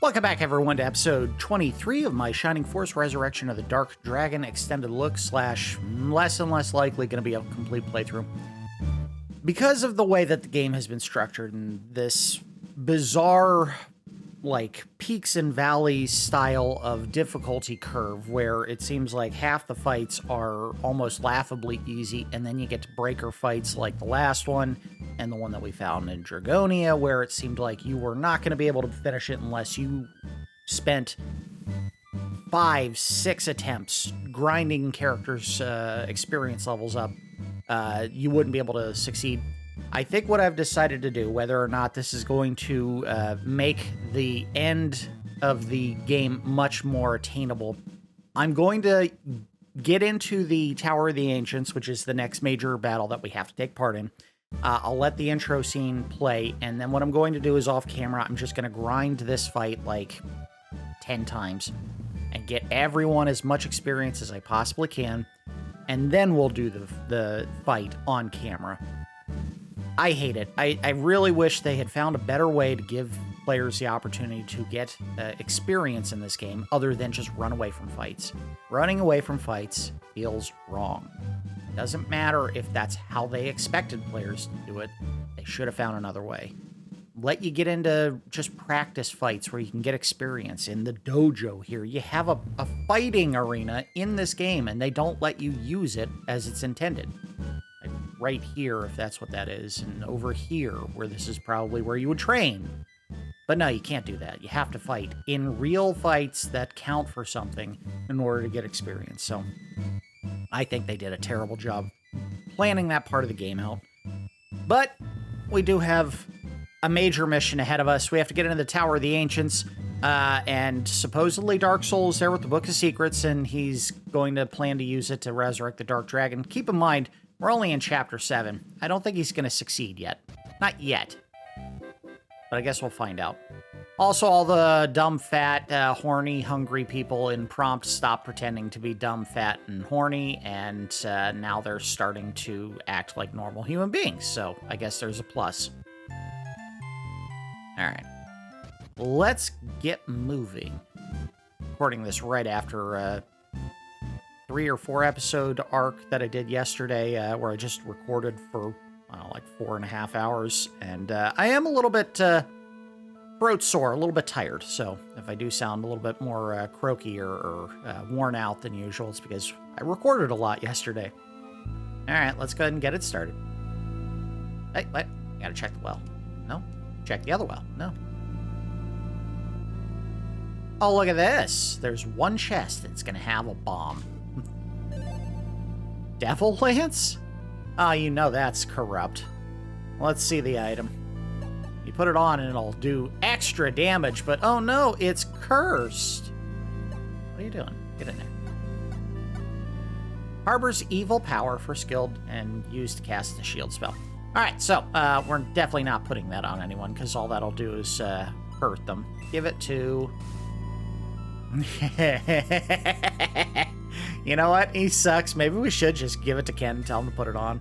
Welcome back, everyone, to episode 23 of my Shining Force Resurrection of the Dark Dragon extended look / less and less likely going to be a complete playthrough. Because of the way that the game has been structured and this bizarre, like, peaks and valleys style of difficulty curve where it seems like half the fights are almost laughably easy, and then you get to breaker fights like the last one and the one that we found in Dragonia, where it seemed like you were not going to be able to finish it unless you spent 5-6 attempts grinding characters' experience levels up. You wouldn't be able to succeed. I think what I've decided to do, whether or not this is going to make the end of the game much more attainable, I'm going to get into the Tower of the Ancients, which is the next major battle that we have to take part in. I'll let the intro scene play, and then what I'm going to do is off camera, I'm just going to grind this fight like 10 times and get everyone as much experience as I possibly can, and then we'll do the fight on camera. I hate it. I really wish they had found a better way to give players the opportunity to get experience in this game other than just run away from fights. Running away from fights feels wrong. Doesn't matter if that's how they expected players to do it. They should have found another way. Let you get into just practice fights where you can get experience. In the dojo here, you have a fighting arena in this game, and they don't let you use it as it's intended. Like right here, if that's what that is, and over here, where this is probably where you would train. But no, you can't do that. You have to fight in real fights that count for something in order to get experience. So I think they did a terrible job planning that part of the game out. But we do have a major mission ahead of us. We have to get into the Tower of the Ancients, and supposedly Darksol is there with the Book of Secrets, and he's going to plan to use it to resurrect the Dark Dragon. Keep in mind, we're only in Chapter 7. I don't think he's going to succeed yet. Not yet. But I guess we'll find out. Also, all the dumb, fat, horny, hungry people in Prompt stopped pretending to be dumb, fat, and horny, and now they're starting to act like normal human beings, so I guess there's a plus. Alright. Let's get moving. Recording this right after a 3 or 4 episode arc that I did yesterday, where I just recorded for, I don't know, like 4.5 hours, and I am a little bit throat sore, a little bit tired, so if I do sound a little bit more croaky or worn out than usual, it's because I recorded a lot yesterday. Alright, let's go ahead and get it started. Hey, what? You gotta check the well. No? Check the other well. No. Oh, look at this. There's one chest that's gonna have a bomb. Devil Lance? Oh, you know that's corrupt. Let's see the item. You put it on and it'll do extra damage, but oh no, it's cursed. What are you doing? Get in there. Harbors evil power for skilled and used to cast a shield spell. Alright, so we're definitely not putting that on anyone, because all that'll do is hurt them. Give it to... You know what? He sucks. Maybe we should just give it to Ken and tell him to put it on.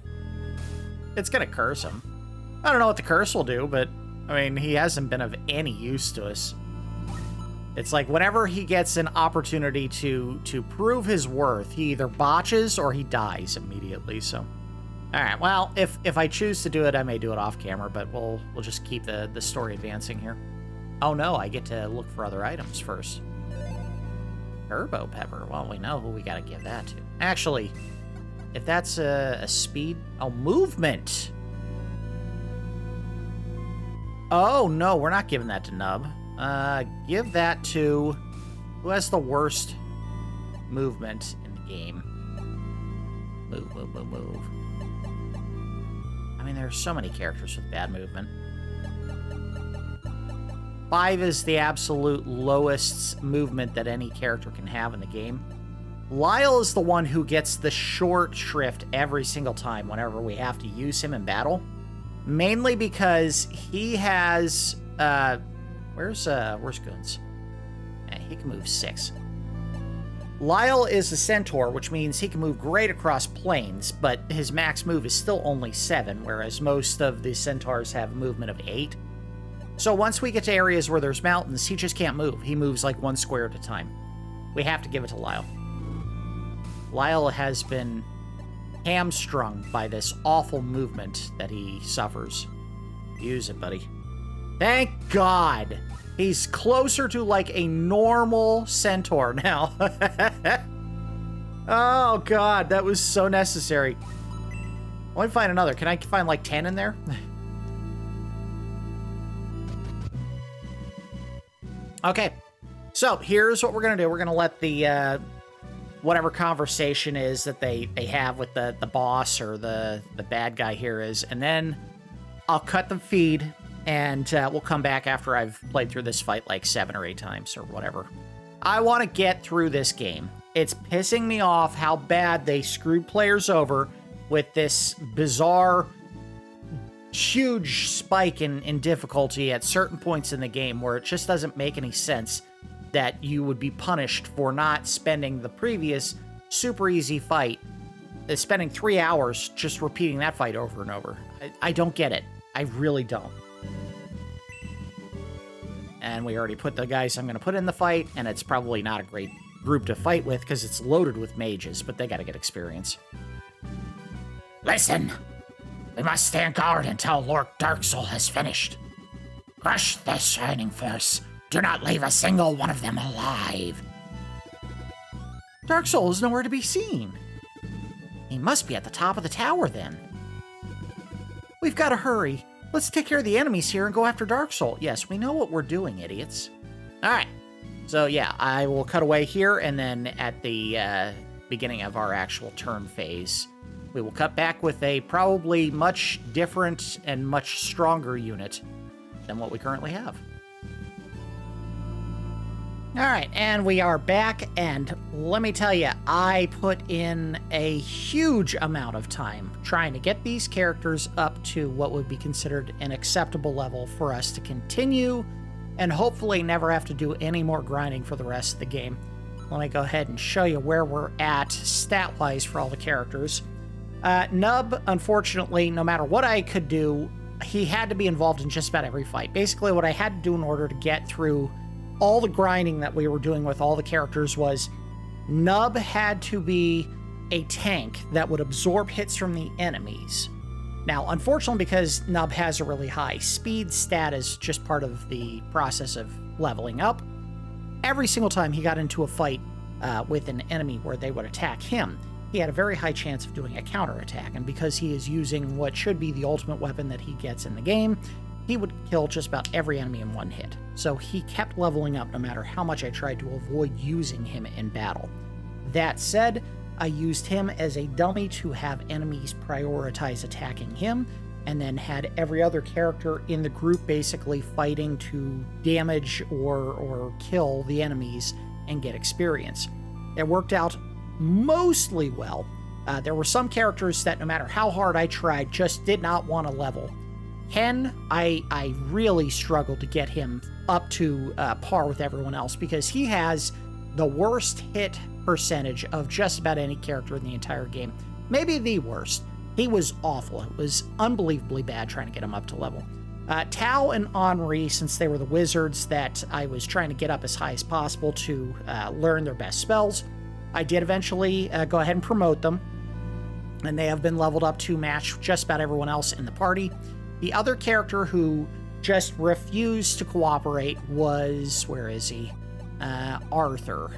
It's gonna curse him. I don't know what the curse will do, but, I mean, he hasn't been of any use to us. It's like whenever he gets an opportunity to prove his worth, he either botches or he dies immediately, so... Alright, well, if I choose to do it, I may do it off camera, but we'll just keep the story advancing here. Oh no, I get to look for other items first. Turbo Pepper. Well, we know who we gotta give that to. Actually, if that's a speed... Oh, movement! Oh, no, we're not giving that to Nub. Give that to... Who has the worst movement in the game? Move, move, move, move. I mean, there are so many characters with bad movement. 5 is the absolute lowest movement that any character can have in the game. Lyle is the one who gets the short shrift every single time whenever we have to use him in battle. Mainly because he has... Where's Goons? Yeah, he can move 6. Lyle is a centaur, which means he can move great across planes, but his max move is still only 7, whereas most of the centaurs have a movement of 8. So once we get to areas where there's mountains, he just can't move. He moves like 1 square at a time. We have to give it to Lyle. Lyle has been hamstrung by this awful movement that he suffers. Use it, buddy. Thank God! He's closer to like a normal centaur now. Oh God, that was so necessary. Let me find another. Can I find like 10 in there? Okay, so here's what we're gonna do. We're gonna let the whatever conversation is that they have with the boss or the bad guy here is, and then I'll cut the feed and we'll come back after I've played through this fight like 7 or 8 times or whatever. I want to get through this game. It's pissing me off how bad they screwed players over with this bizarre, huge spike in difficulty at certain points in the game where it just doesn't make any sense that you would be punished for not spending the previous super easy fight, spending 3 hours just repeating that fight over and over. I don't get it. I really don't. And we already put the guys I'm going to put in the fight, and it's probably not a great group to fight with because it's loaded with mages, but they got to get experience. Listen! We must stand guard until Lord Darksol has finished. Crush the Shining Force. Do not leave a single one of them alive. Darksol is nowhere to be seen. He must be at the top of the tower then. We've got to hurry. Let's take care of the enemies here and go after Darksol. Yes, we know what we're doing, idiots. All right. So yeah, I will cut away here, and then at the beginning of our actual turn phase, we will cut back with a probably much different and much stronger unit than what we currently have. All right, and we are back, and let me tell you, I put in a huge amount of time trying to get these characters up to what would be considered an acceptable level for us to continue and hopefully never have to do any more grinding for the rest of the game. Let me go ahead and show you where we're at stat-wise for all the characters. Nub, unfortunately, no matter what I could do, he had to be involved in just about every fight. Basically, what I had to do in order to get through all the grinding that we were doing with all the characters was Nub had to be a tank that would absorb hits from the enemies. Now, unfortunately, because Nub has a really high speed stat as just part of the process of leveling up, every single time he got into a fight with an enemy where they would attack him, he had a very high chance of doing a counterattack, and because he is using what should be the ultimate weapon that he gets in the game, he would kill just about every enemy in one hit. So he kept leveling up no matter how much I tried to avoid using him in battle. That said, I used him as a dummy to have enemies prioritize attacking him, and then had every other character in the group basically fighting to damage or kill the enemies and get experience. It worked out mostly well. There were some characters that no matter how hard I tried just did not want to level. Ken, I really struggled to get him up to par with everyone else because he has the worst hit percentage of just about any character in the entire game. Maybe the worst. He was awful. It was unbelievably bad trying to get him up to level. Tao and Henri, since they were the wizards that I was trying to get up as high as possible to learn their best spells, I did eventually go ahead and promote them, and they have been leveled up to match just about everyone else in the party. The other character who just refused to cooperate was, where is he? Arthur,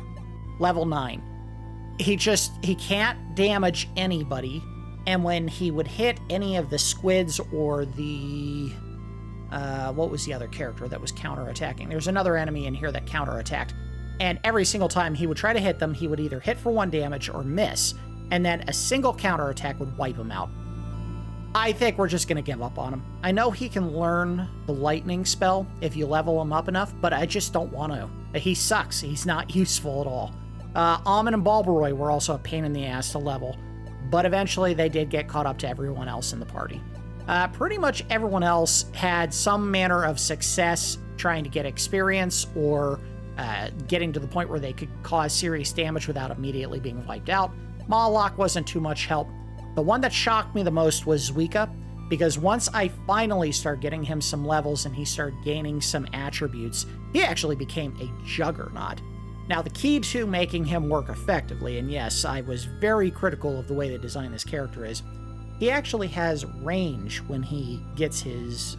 level 9. He can't damage anybody, and when he would hit any of the squids or the, what was the other character that was counterattacking? There's another enemy in here that counterattacked, and every single time he would try to hit them, he would either hit for 1 damage or miss, and then a single counterattack would wipe him out. I think we're just going to give up on him. I know he can learn the lightning spell if you level him up enough, but I just don't want to. He sucks. He's not useful at all. Amon and Balbaroy were also a pain in the ass to level, but eventually they did get caught up to everyone else in the party. Pretty much everyone else had some manner of success trying to get experience or getting to the point where they could cause serious damage without immediately being wiped out. Moloch wasn't too much help. The one that shocked me the most was Zuika. Because once I finally started getting him some levels and he started gaining some attributes, he actually became a juggernaut. Now, the key to making him work effectively, and yes, I was very critical of the way they designed this character, is he actually has range when he gets his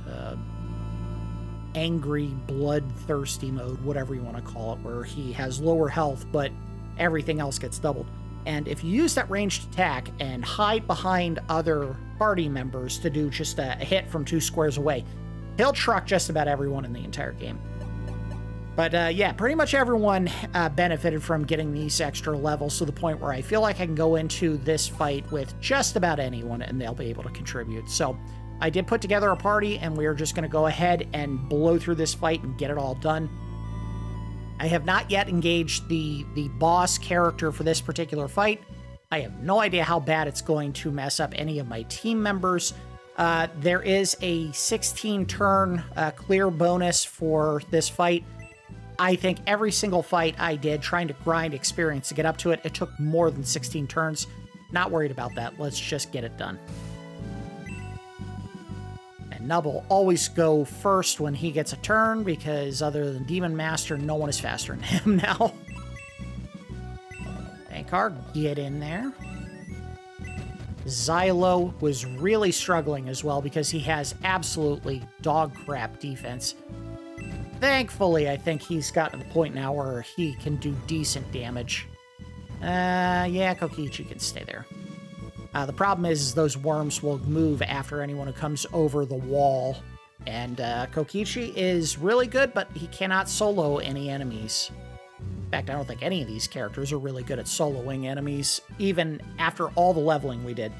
angry, bloodthirsty mode, whatever you want to call it, where he has lower health, but everything else gets doubled. And if you use that ranged attack and hide behind other party members to do just a hit from 2 squares away, he'll truck just about everyone in the entire game. But yeah, pretty much everyone benefited from getting these extra levels to the point where I feel like I can go into this fight with just about anyone and they'll be able to contribute. So I did put together a party and we're just going to go ahead and blow through this fight and get it all done. I have not yet engaged the boss character for this particular fight. I have no idea how bad it's going to mess up any of my team members. There is a 16-turn clear bonus for this fight. I think every single fight I did trying to grind experience to get up to it, it took more than 16 turns. Not worried about that. Let's just get it done. Nub will always go first when he gets a turn, because other than Demon Master, no one is faster than him now. Ankar, get in there. Xylo was really struggling as well because he has absolutely dog crap defense. Thankfully, I think he's gotten to the point now where he can do decent damage. Yeah, Kokichi can stay there. The problem is those worms will move after anyone who comes over the wall. And Kokichi is really good, but he cannot solo any enemies. In fact, I don't think any of these characters are really good at soloing enemies, even after all the leveling we did.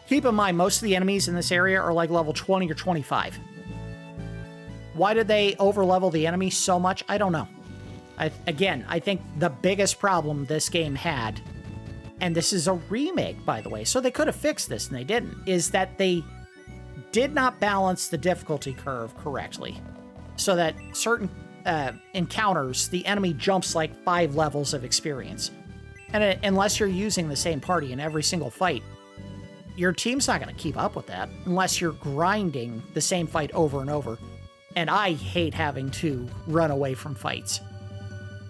Keep in mind, most of the enemies in this area are like level 20 or 25. Why did they overlevel the enemies so much? I don't know. I think the biggest problem this game had, and this is a remake, by the way, so they could have fixed this and they didn't, is that they did not balance the difficulty curve correctly. So that certain encounters, the enemy jumps like 5 levels of experience. And unless you're using the same party in every single fight, your team's not going to keep up with that unless you're grinding the same fight over and over. And I hate having to run away from fights.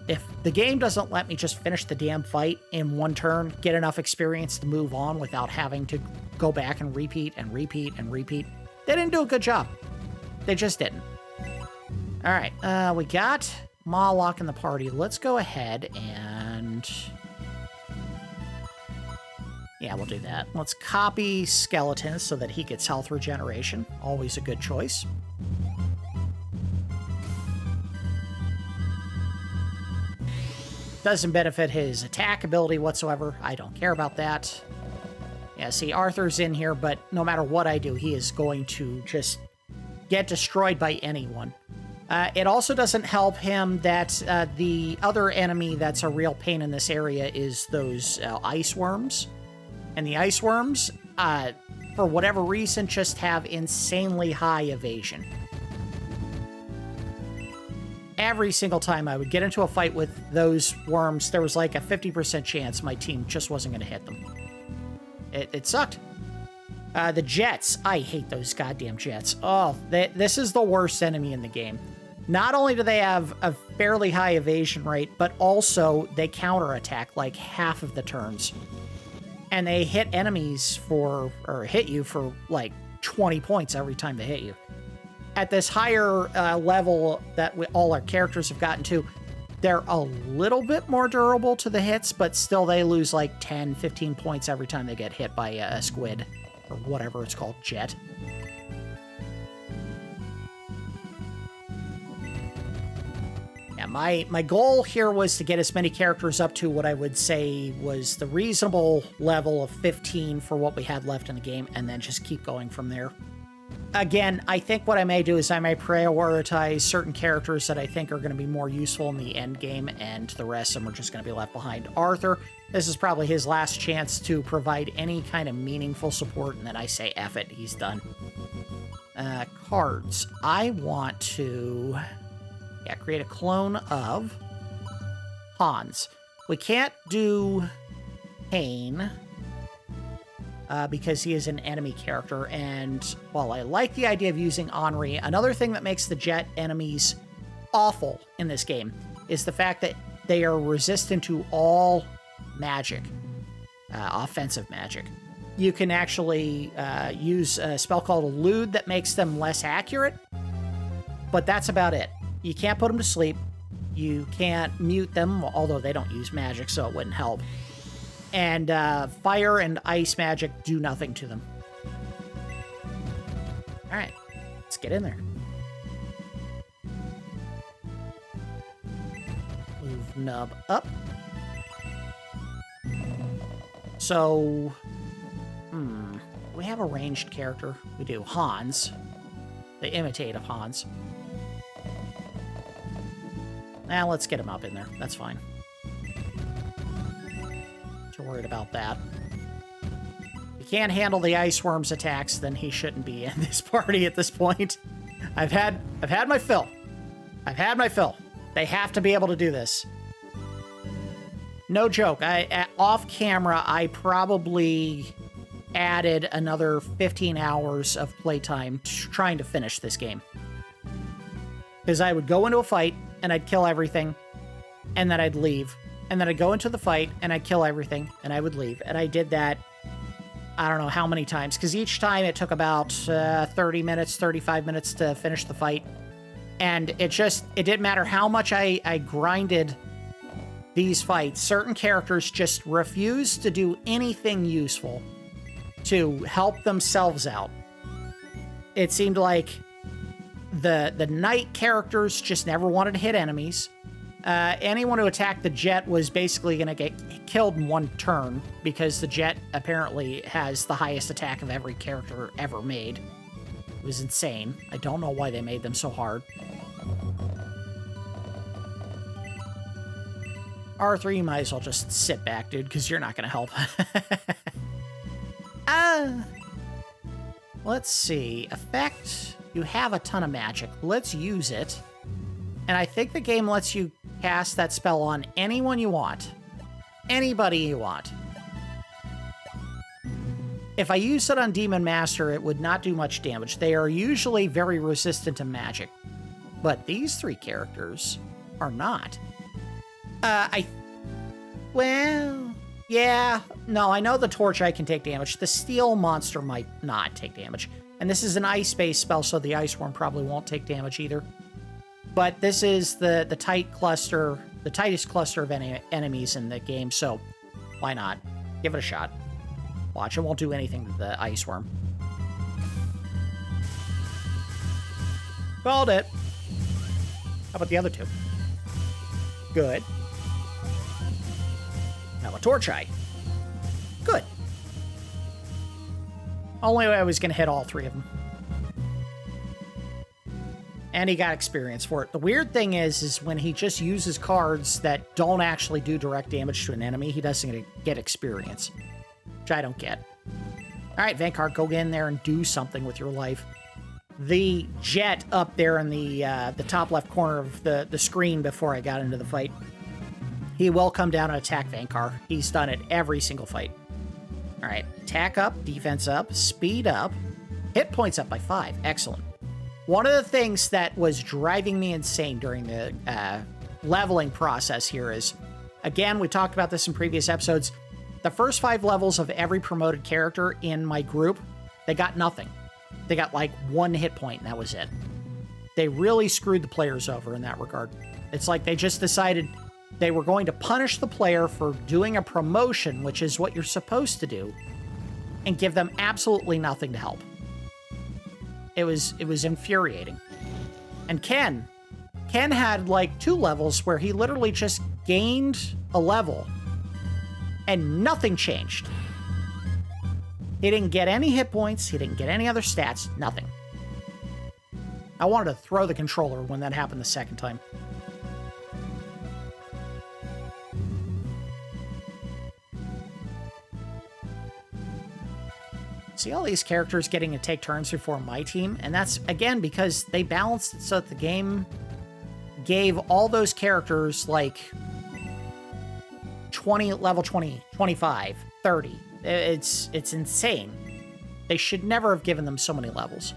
If the game doesn't let me just finish the damn fight in one turn, get enough experience to move on without having to go back and repeat and repeat and repeat, they didn't do a good job. They just didn't. All right, we got Mawlock in the party. Let's go ahead and... yeah, we'll do that. Let's copy Skeleton so that he gets health regeneration. Always a good choice. Doesn't benefit his attack ability whatsoever. I don't care about that. Yeah, see, Arthur's in here, but no matter what I do, he is going to just get destroyed by anyone. It also doesn't help him that the other enemy that's a real pain in this area is those ice worms. And the ice worms, for whatever reason, just have insanely high evasion. Every single time I would get into a fight with those worms, there was like a 50% chance my team just wasn't going to hit them. It sucked. The jets. I hate those goddamn jets. Oh, this is the worst enemy in the game. Not only do they have a fairly high evasion rate, but also they counterattack like half of the turns. And they hit enemies or hit you for like 20 points every time they hit you. At this higher level that all our characters have gotten to, they're a little bit more durable to the hits, but still they lose like 10, 15 points every time they get hit by a squid, or whatever it's called, jet. Yeah, my goal here was to get as many characters up to what I would say was the reasonable level of 15 for what we had left in the game, and then just keep going from there. Again, I think what I may do is I may prioritize certain characters that I think are going to be more useful in the end game, and the rest of them are just going to be left behind. Arthur, this is probably his last chance to provide any kind of meaningful support, and then I say, F it, he's done. Cards. I want to... yeah, create a clone of Hans. We can't do Kane. because he is an enemy character. And while I like the idea of using Henri, another thing that makes the jet enemies awful in this game is the fact that they are resistant to all magic, offensive magic. You can actually use a spell called Elude that makes them less accurate, but that's about it. You can't put them to sleep. You can't mute them, although they don't use magic, so it wouldn't help. And fire and ice magic do nothing to them. All right, let's get in there. Move nub up. So, we have a ranged character. We do. Hans. The imitate of Hans. Now let's get him up in there. That's fine. Too worried about that. If he can't handle the ice worm's attacks, then he shouldn't be in this party at this point. I've had my fill. I've had my fill. They have to be able to do this. No joke. Off camera, I probably added another 15 hours of playtime trying to finish this game. Because I would go into a fight, and I'd kill everything, and then I'd leave. And then I'd go into the fight, and I'd kill everything, and I would leave. And I did that, I don't know how many times, because each time it took about 30 minutes, 35 minutes to finish the fight. And it didn't matter how much I grinded these fights. Certain characters just refused to do anything useful to help themselves out. It seemed like the knight characters just never wanted to hit enemies. Anyone who attacked the jet was basically going to get killed in one turn, because the jet apparently has the highest attack of every character ever made. It was insane. I don't know why they made them so hard. R3, you might as well just sit back, dude, because you're not going to help. Let's see. Effect. You have a ton of magic. Let's use it. And I think the game lets you cast that spell on anyone you want. Anybody you want. If I use it on Demon Master, it would not do much damage. They are usually very resistant to magic. But these three characters are not. Well, yeah. No, I know the Torch Eye can take damage. The Steel monster might not take damage. And this is an ice-based spell, so the Ice Worm probably won't take damage either. But this is the tight cluster, the tightest cluster of enemies in the game, so why not? Give it a shot. Watch, it won't do anything to the Ice Worm. Called it. How about the other two? Good. Now a Torch Eye. Good. Only way I was going to hit all three of them. And he got experience for it. The weird thing is when he just uses cards that don't actually do direct damage to an enemy, he doesn't get experience. Which I don't get. Alright, Vanguard, go in there and do something with your life. The jet up there in the top left corner of the screen before I got into the fight, he will come down and attack Vanguard. He's done it every single fight. Alright, attack up, defense up, speed up, hit points up by 5. Excellent. One of the things that was driving me insane during the leveling process here is, again, we talked about this in previous episodes, the first 5 levels of every promoted character in my group, they got nothing. They got like 1 hit point, and that was it. They really screwed the players over in that regard. It's like they just decided they were going to punish the player for doing a promotion, which is what you're supposed to do, and give them absolutely nothing to help. It was infuriating. And Ken had like 2 levels where he literally just gained a level and nothing changed. He didn't get any hit points, he didn't get any other stats, nothing. I wanted to throw the controller when that happened the second time. See all these characters getting to take turns before my team, and that's, again, because they balanced it so that the game gave all those characters, like, 20, level 20, 25, 30, It's insane. They should never have given them so many levels.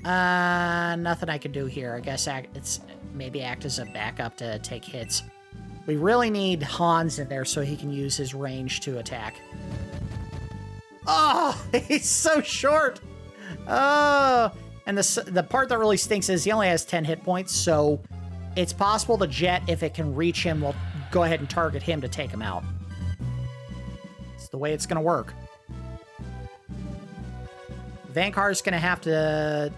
Nothing I can do here. I guess it's maybe act as a backup to take hits. We really need Hans in there so he can use his range to attack. Oh, he's so short. Oh, and the part that really stinks is he only has 10 hit points, so it's possible the jet, if it can reach him, will go ahead and target him to take him out. It's the way it's going to work. Vankar's going to have to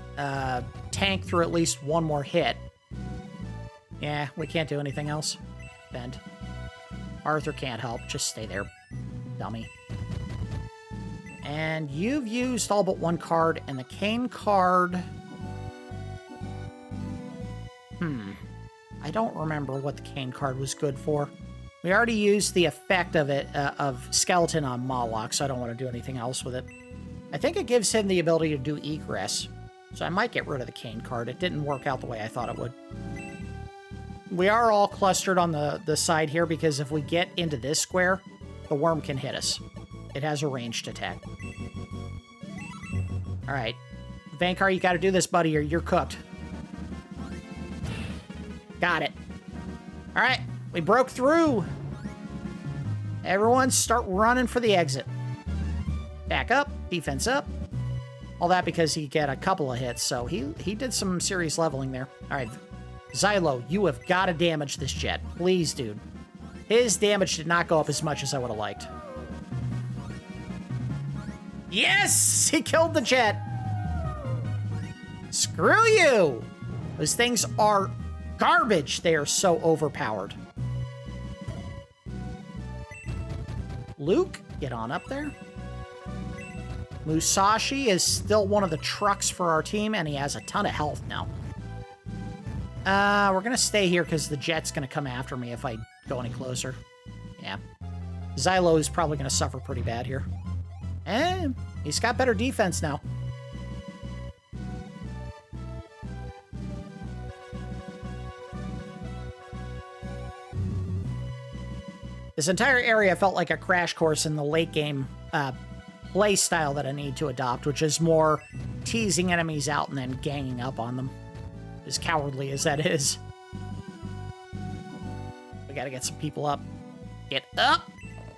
tank through at least one more hit. Yeah, we can't do anything else. Bend. Arthur can't help. Just stay there, dummy. And you've used all but one card, and the Kane card... I don't remember what the Kane card was good for. We already used the effect of it, of Skeleton on Moloch, so I don't want to do anything else with it. I think it gives him the ability to do egress, so I might get rid of the Kane card. It didn't work out the way I thought it would. We are all clustered on the side here, because if we get into this square, the worm can hit us. It has a ranged attack. All right. Vankar, you got to do this, buddy, or you're cooked. Got it. All right. We broke through. Everyone start running for the exit. Back up. Defense up. All that because he got a couple of hits, so he did some serious leveling there. All right. Xylo, you have got to damage this jet. Please, dude. His damage did not go up as much as I would have liked. Yes! He killed the jet! Screw you! Those things are garbage. They are so overpowered. Luke, get on up there. Musashi is still one of the trucks for our team, and he has a ton of health now. We're going to stay here because the jet's going to come after me if I go any closer. Yeah. Xylo is probably going to suffer pretty bad here. And he's got better defense now. This entire area felt like a crash course in the late game play style that I need to adopt, which is more teasing enemies out and then ganging up on them. As cowardly as that is. We gotta get some people up. Get up!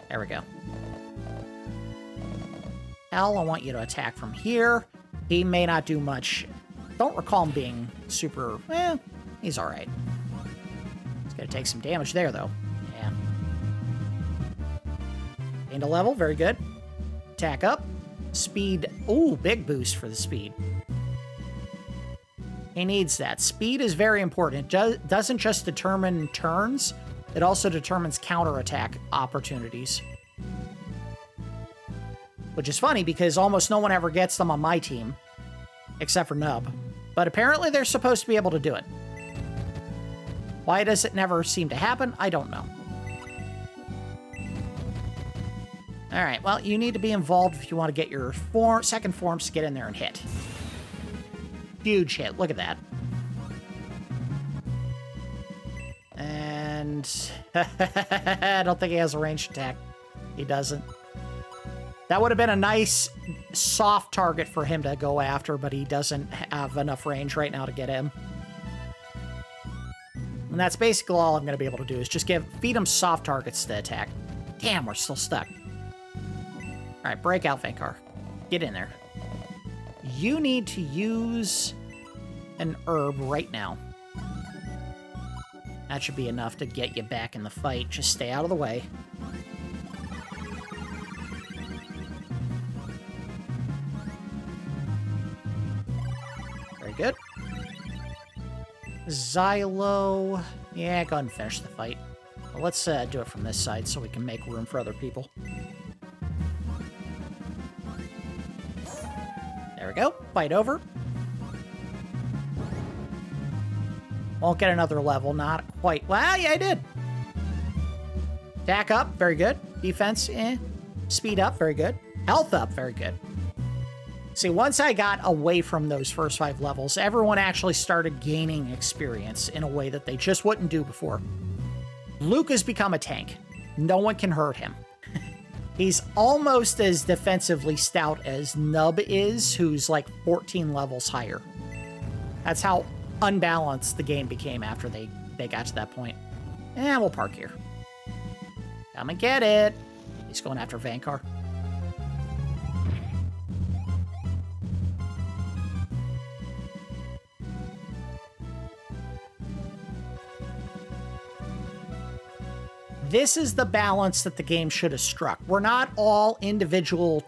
There we go. Hell, I want you to attack from here. He may not do much. Don't recall him being super... he's alright. He's gonna take some damage there, though. Yeah. Gained a level, very good. Attack up. Speed. Ooh, big boost for the speed. He needs that. Speed is very important. It doesn't just determine turns, it also determines counterattack opportunities. Which is funny because almost no one ever gets them on my team, except for Nub. But apparently they're supposed to be able to do it. Why does it never seem to happen? I don't know. Alright, well, you need to be involved if you want to get your second forms to get in there and hit. Huge hit. Look at that. And I don't think he has a ranged attack. He doesn't. That would have been a nice soft target for him to go after, but he doesn't have enough range right now to get him. And that's basically all I'm going to be able to do is just feed him soft targets to attack. Damn, we're still stuck. All right, break out, Vankar. Get in there. You need to use an herb right now. That should be enough to get you back in the fight. Just stay out of the way. Very good. Xylo. Yeah, go ahead and finish the fight. Well, let's do it from this side so we can make room for other people. There we go. Fight over. Won't get another level. Not quite. Well, yeah, I did. Attack up. Very good. Defense, Speed up. Very good. Health up. Very good. See, once I got away from those first 5 levels, everyone actually started gaining experience in a way that they just wouldn't do before. Luke has become a tank. No one can hurt him. He's almost as defensively stout as Nub is, who's like 14 levels higher. That's how unbalanced the game became after they got to that point. And we'll park here. Come and get it. He's going after Vankar. This is the balance that the game should have struck. We're not all individual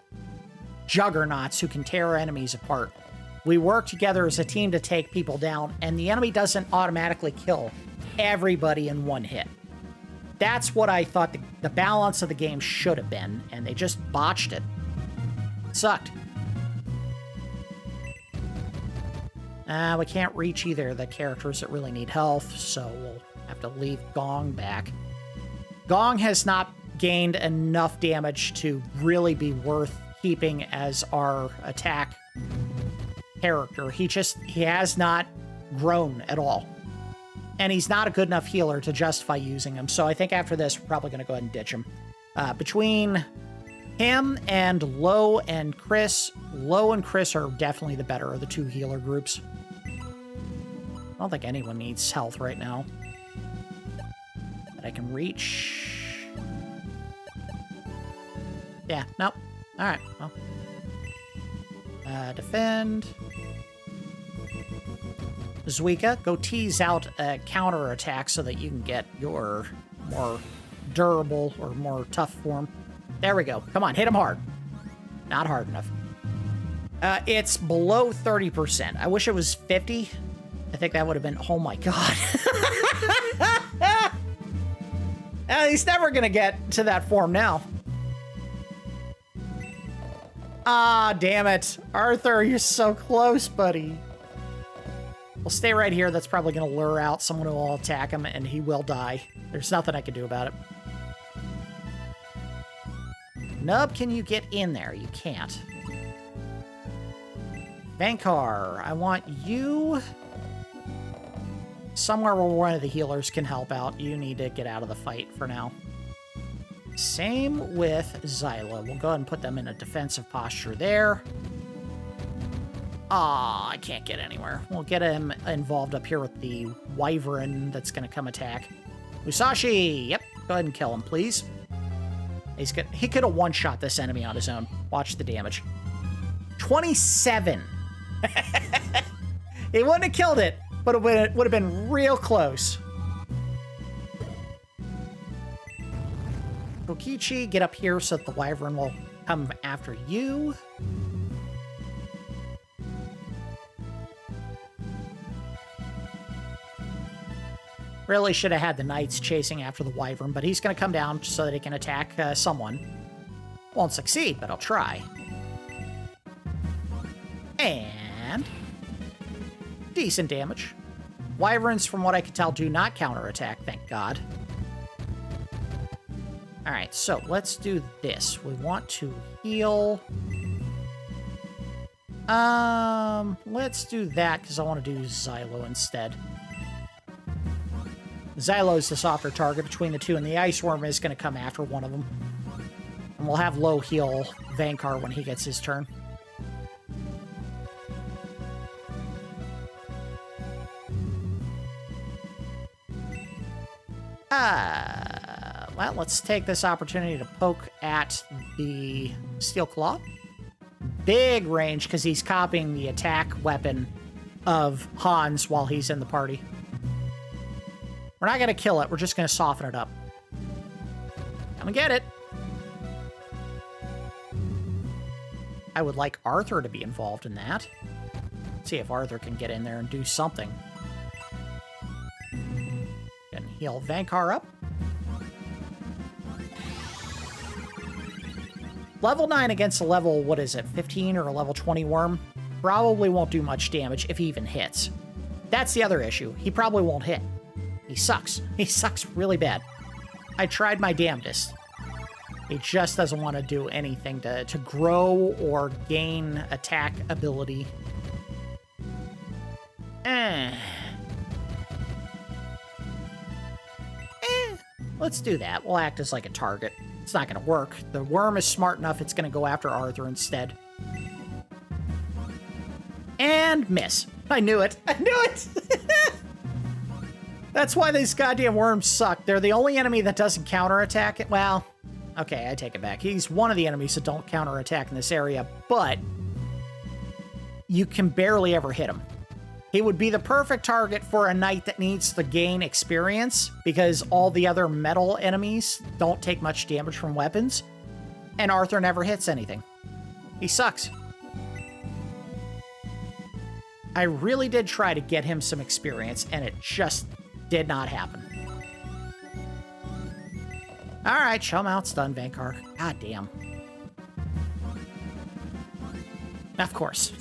juggernauts who can tear enemies apart. We work together as a team to take people down, and the enemy doesn't automatically kill everybody in one hit. That's what I thought the balance of the game should have been, and they just botched it. It sucked. We can't reach either the characters that really need health, so we'll have to leave Gong back. Gong has not gained enough damage to really be worth keeping as our attack character. He has not grown at all. And he's not a good enough healer to justify using him. So I think after this, we're probably going to go ahead and ditch him. Between him and Lo and Chris are definitely the better of the two healer groups. I don't think anyone needs health right now that I can reach. Yeah, nope. All right, well. Defend. Zuika, go tease out a counter attack so that you can get your more durable or more tough form. There we go. Come on, hit him hard. Not hard enough. It's below 30%. I wish it was 50. I think that would have been... Oh my god. He's never going to get to that form now. Ah, damn it. Arthur, you're so close, buddy. We'll stay right here. That's probably going to lure out someone who will attack him, and he will die. There's nothing I can do about it. Nub, can you get in there? You can't. Vankar, I want you somewhere where one of the healers can help out. You need to get out of the fight for now. Same with Xyla. We'll go ahead and put them in a defensive posture there. Ah, I can't get anywhere. We'll get him involved up here with the wyvern that's going to come attack. Musashi! Yep, go ahead and kill him, please. He could have one-shot this enemy on his own. Watch the damage. 27! He wouldn't have killed it, but it would have been real close. Kokichi, get up here so that the wyvern will come after you. Really should have had the knights chasing after the wyvern, but he's going to come down so that he can attack someone. Won't succeed, but I'll try. And... decent damage. Wyverns, from what I can tell, do not counterattack, thank God. Alright, so let's do this. We want to heal. Let's do that, because I want to do Xylo instead. Xylo is the softer target between the two, and the Ice Worm is going to come after one of them. And we'll have low heal Vankar when he gets his turn. Well, let's take this opportunity to poke at the Steel Claw. Big range, because he's copying the attack weapon of Hans while he's in the party. We're not going to kill it. We're just going to soften it up. Come and get it. I would like Arthur to be involved in that. Let's see if Arthur can get in there and do something. And heal Vankar up. Level 9 against a level, what is it, 15 or a level 20 worm? Probably won't do much damage if he even hits. That's the other issue. He probably won't hit. He sucks. He sucks really bad. I tried my damnedest. He just doesn't want to do anything to grow or gain attack ability. Let's do that. We'll act as like a target. It's not going to work. The worm is smart enough, it's going to go after Arthur instead. And miss. I knew it. I knew it! That's why these goddamn worms suck. They're the only enemy that doesn't counterattack it. Well, okay, I take it back. He's one of the enemies that don't counterattack in this area, but you can barely ever hit him. He would be the perfect target for a knight that needs to gain experience because all the other metal enemies don't take much damage from weapons, and Arthur never hits anything. He sucks. I really did try to get him some experience, and it just did not happen. All right, show him how it's done, Vankar. God damn. Of course.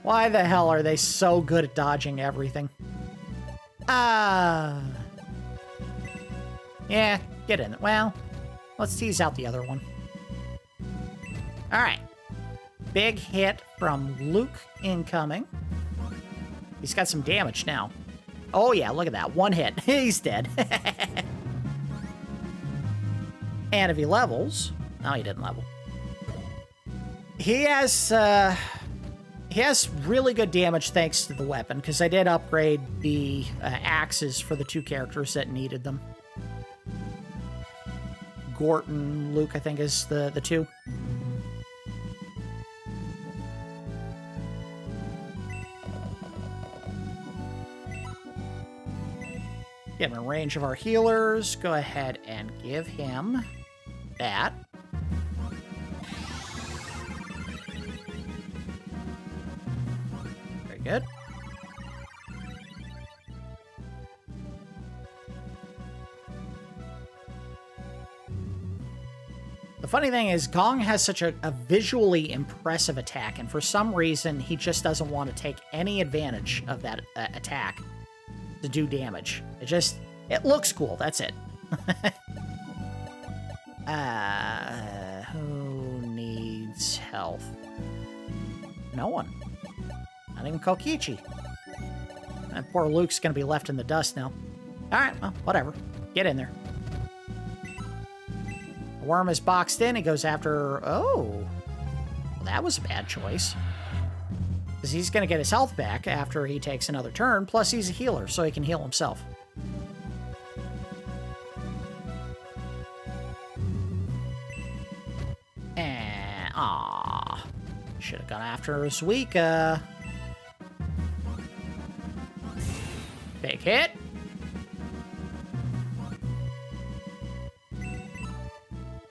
Why the hell are they so good at dodging everything? Yeah, get in. Well, let's tease out the other one. All right. Big hit from Luke incoming. He's got some damage now. Oh, yeah, look at that. One hit. He's dead. And if he levels... No, he didn't level. He has really good damage thanks to the weapon, because I did upgrade the axes for the two characters that needed them. Gorton, Luke, I think, is the two. Get him in range of our healers. Go ahead and give him that. Very good. The funny thing is, Gong has such a visually impressive attack, and for some reason, he just doesn't want to take any advantage of that attack to do damage. It looks cool, that's it. Who needs health? No one. Not even Kokichi. And poor Luke's gonna be left in the dust now. Alright, well, whatever. Get in there. The worm is boxed in, he goes after... Oh! Well, that was a bad choice. Because he's gonna get his health back after he takes another turn, plus he's a healer, so he can heal himself. Aww. Should have gone after Zuika. Big hit.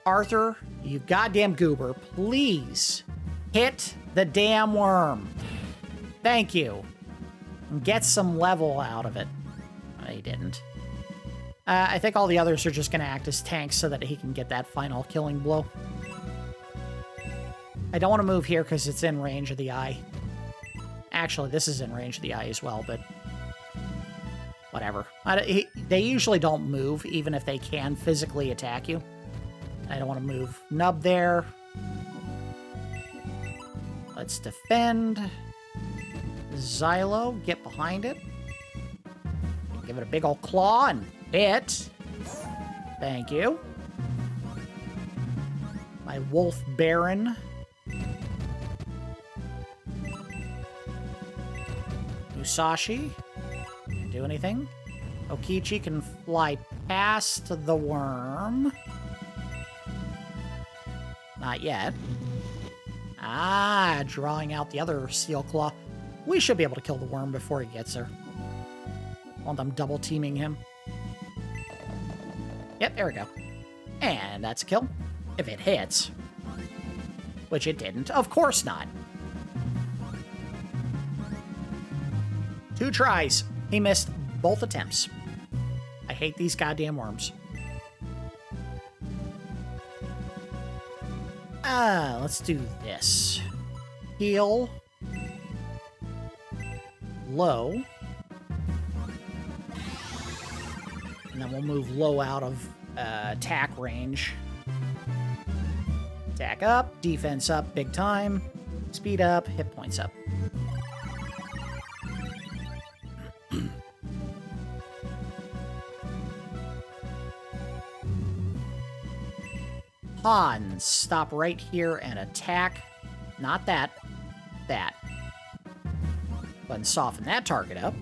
Arthur, you goddamn goober, please hit the damn worm. Thank you. And get some level out of it. He didn't. I think all the others are just going to act as tanks so that he can get that final killing blow. I don't want to move here because it's in range of the eye. Actually, this is in range of the eye as well, but whatever. They usually don't move, even if they can physically attack you. I don't want to move Nub there. Let's defend. Xylo, get behind it. Give it a big old claw and hit. Thank you. My Wolf Baron. Musashi. Can't do anything. Okichi can fly past the worm. Not yet. Ah, drawing out the other Steel Claw. We should be able to kill the worm before he gets there. While I'm double teaming him. Yep, there we go. And that's a kill. If it hits. Which it didn't. Of course not. 2 tries. He missed both attempts. I hate these goddamn worms. Let's do this. Heal. Low. And then we'll move low out of attack range. Attack up, defense up big time. Speed up, hit points up. Hans, stop right here and attack. Not that. That. Go ahead and soften that target up.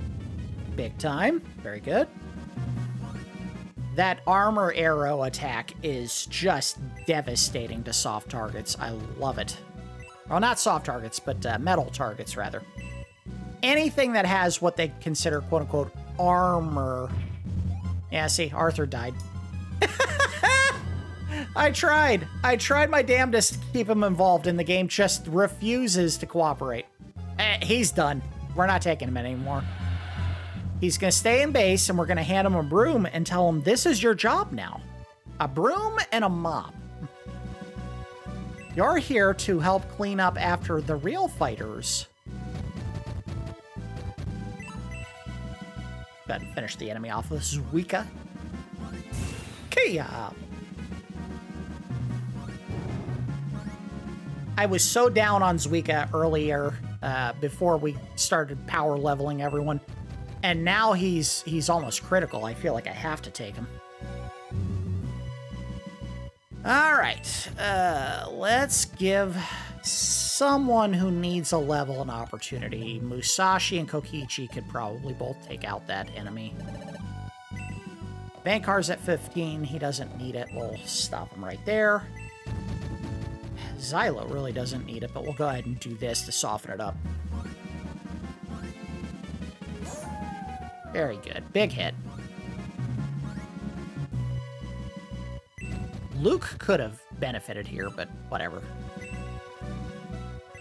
Big time. Very good. That armor arrow attack is just devastating to soft targets. I love it. Well, not soft targets, but metal targets, rather. Anything that has what they consider, quote-unquote, armor. Yeah, see, Arthur died. I tried. I tried my damnedest to keep him involved, and the game just refuses to cooperate. He's done. We're not taking him anymore. He's going to stay in base, and we're going to hand him a broom and tell him, this is your job now. A broom and a mop. You're here to help clean up after the real fighters. Go ahead and finish the enemy off with Zuika. Kia! I was so down on Zuika earlier, before we started power leveling everyone. And now he's almost critical. I feel like I have to take him. All right, let's give someone who needs a level an opportunity. Musashi and Kokichi could probably both take out that enemy. Bankar's at 15. He doesn't need it. We'll stop him right there. Xylo really doesn't need it, but we'll go ahead and do this to soften it up. Very good. Big hit. Luke could have benefited here, but whatever.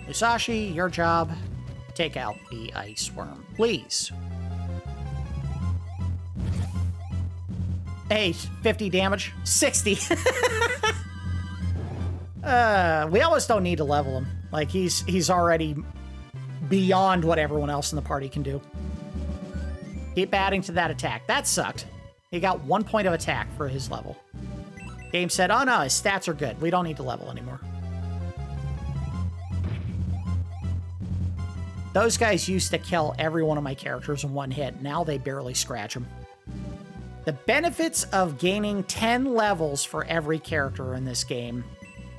Musashi, your job. Take out the ice worm, please. Hey, 50 damage. 60. We almost don't need to level him. Like, he's already beyond what everyone else in the party can do. Keep adding to that attack. That sucked. He got 1 point of attack for his level. Game said, oh no, his stats are good. We don't need to level anymore. Those guys used to kill every one of my characters in one hit. Now they barely scratch them. The benefits of gaining 10 levels for every character in this game.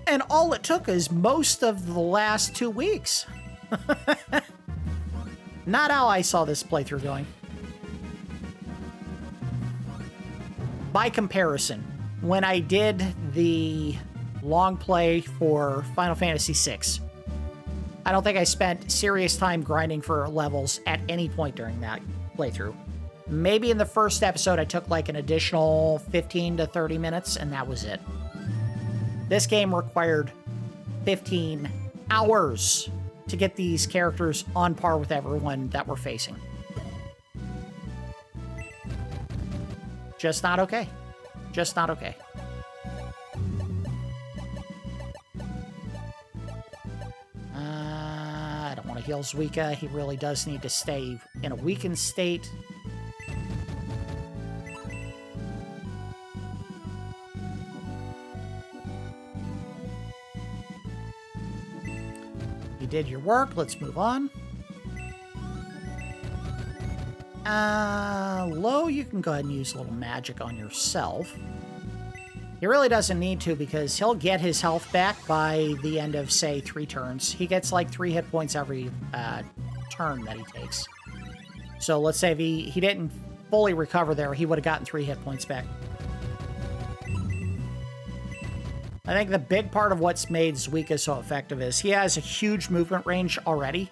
And all it took is most of the last 2 weeks. Not how I saw this playthrough going. By comparison, when I did the long play for Final Fantasy VI, I don't think I spent serious time grinding for levels at any point during that playthrough. Maybe in the first episode I took like an additional 15 to 30 minutes, and that was it. This game required 15 hours to get these characters on par with everyone that we're facing. Just not okay. Just not okay. I don't want to heal Zuika. He really does need to stay in a weakened state. You did your work. Let's move on. Lo, you can go ahead and use a little magic on yourself. He really doesn't need to because he'll get his health back by the end of, say, 3 turns. He gets like 3 hit points every turn that he takes. So let's say if he didn't fully recover there, he would have gotten 3 hit points back. I think the big part of what's made Zuika so effective is he has a huge movement range already.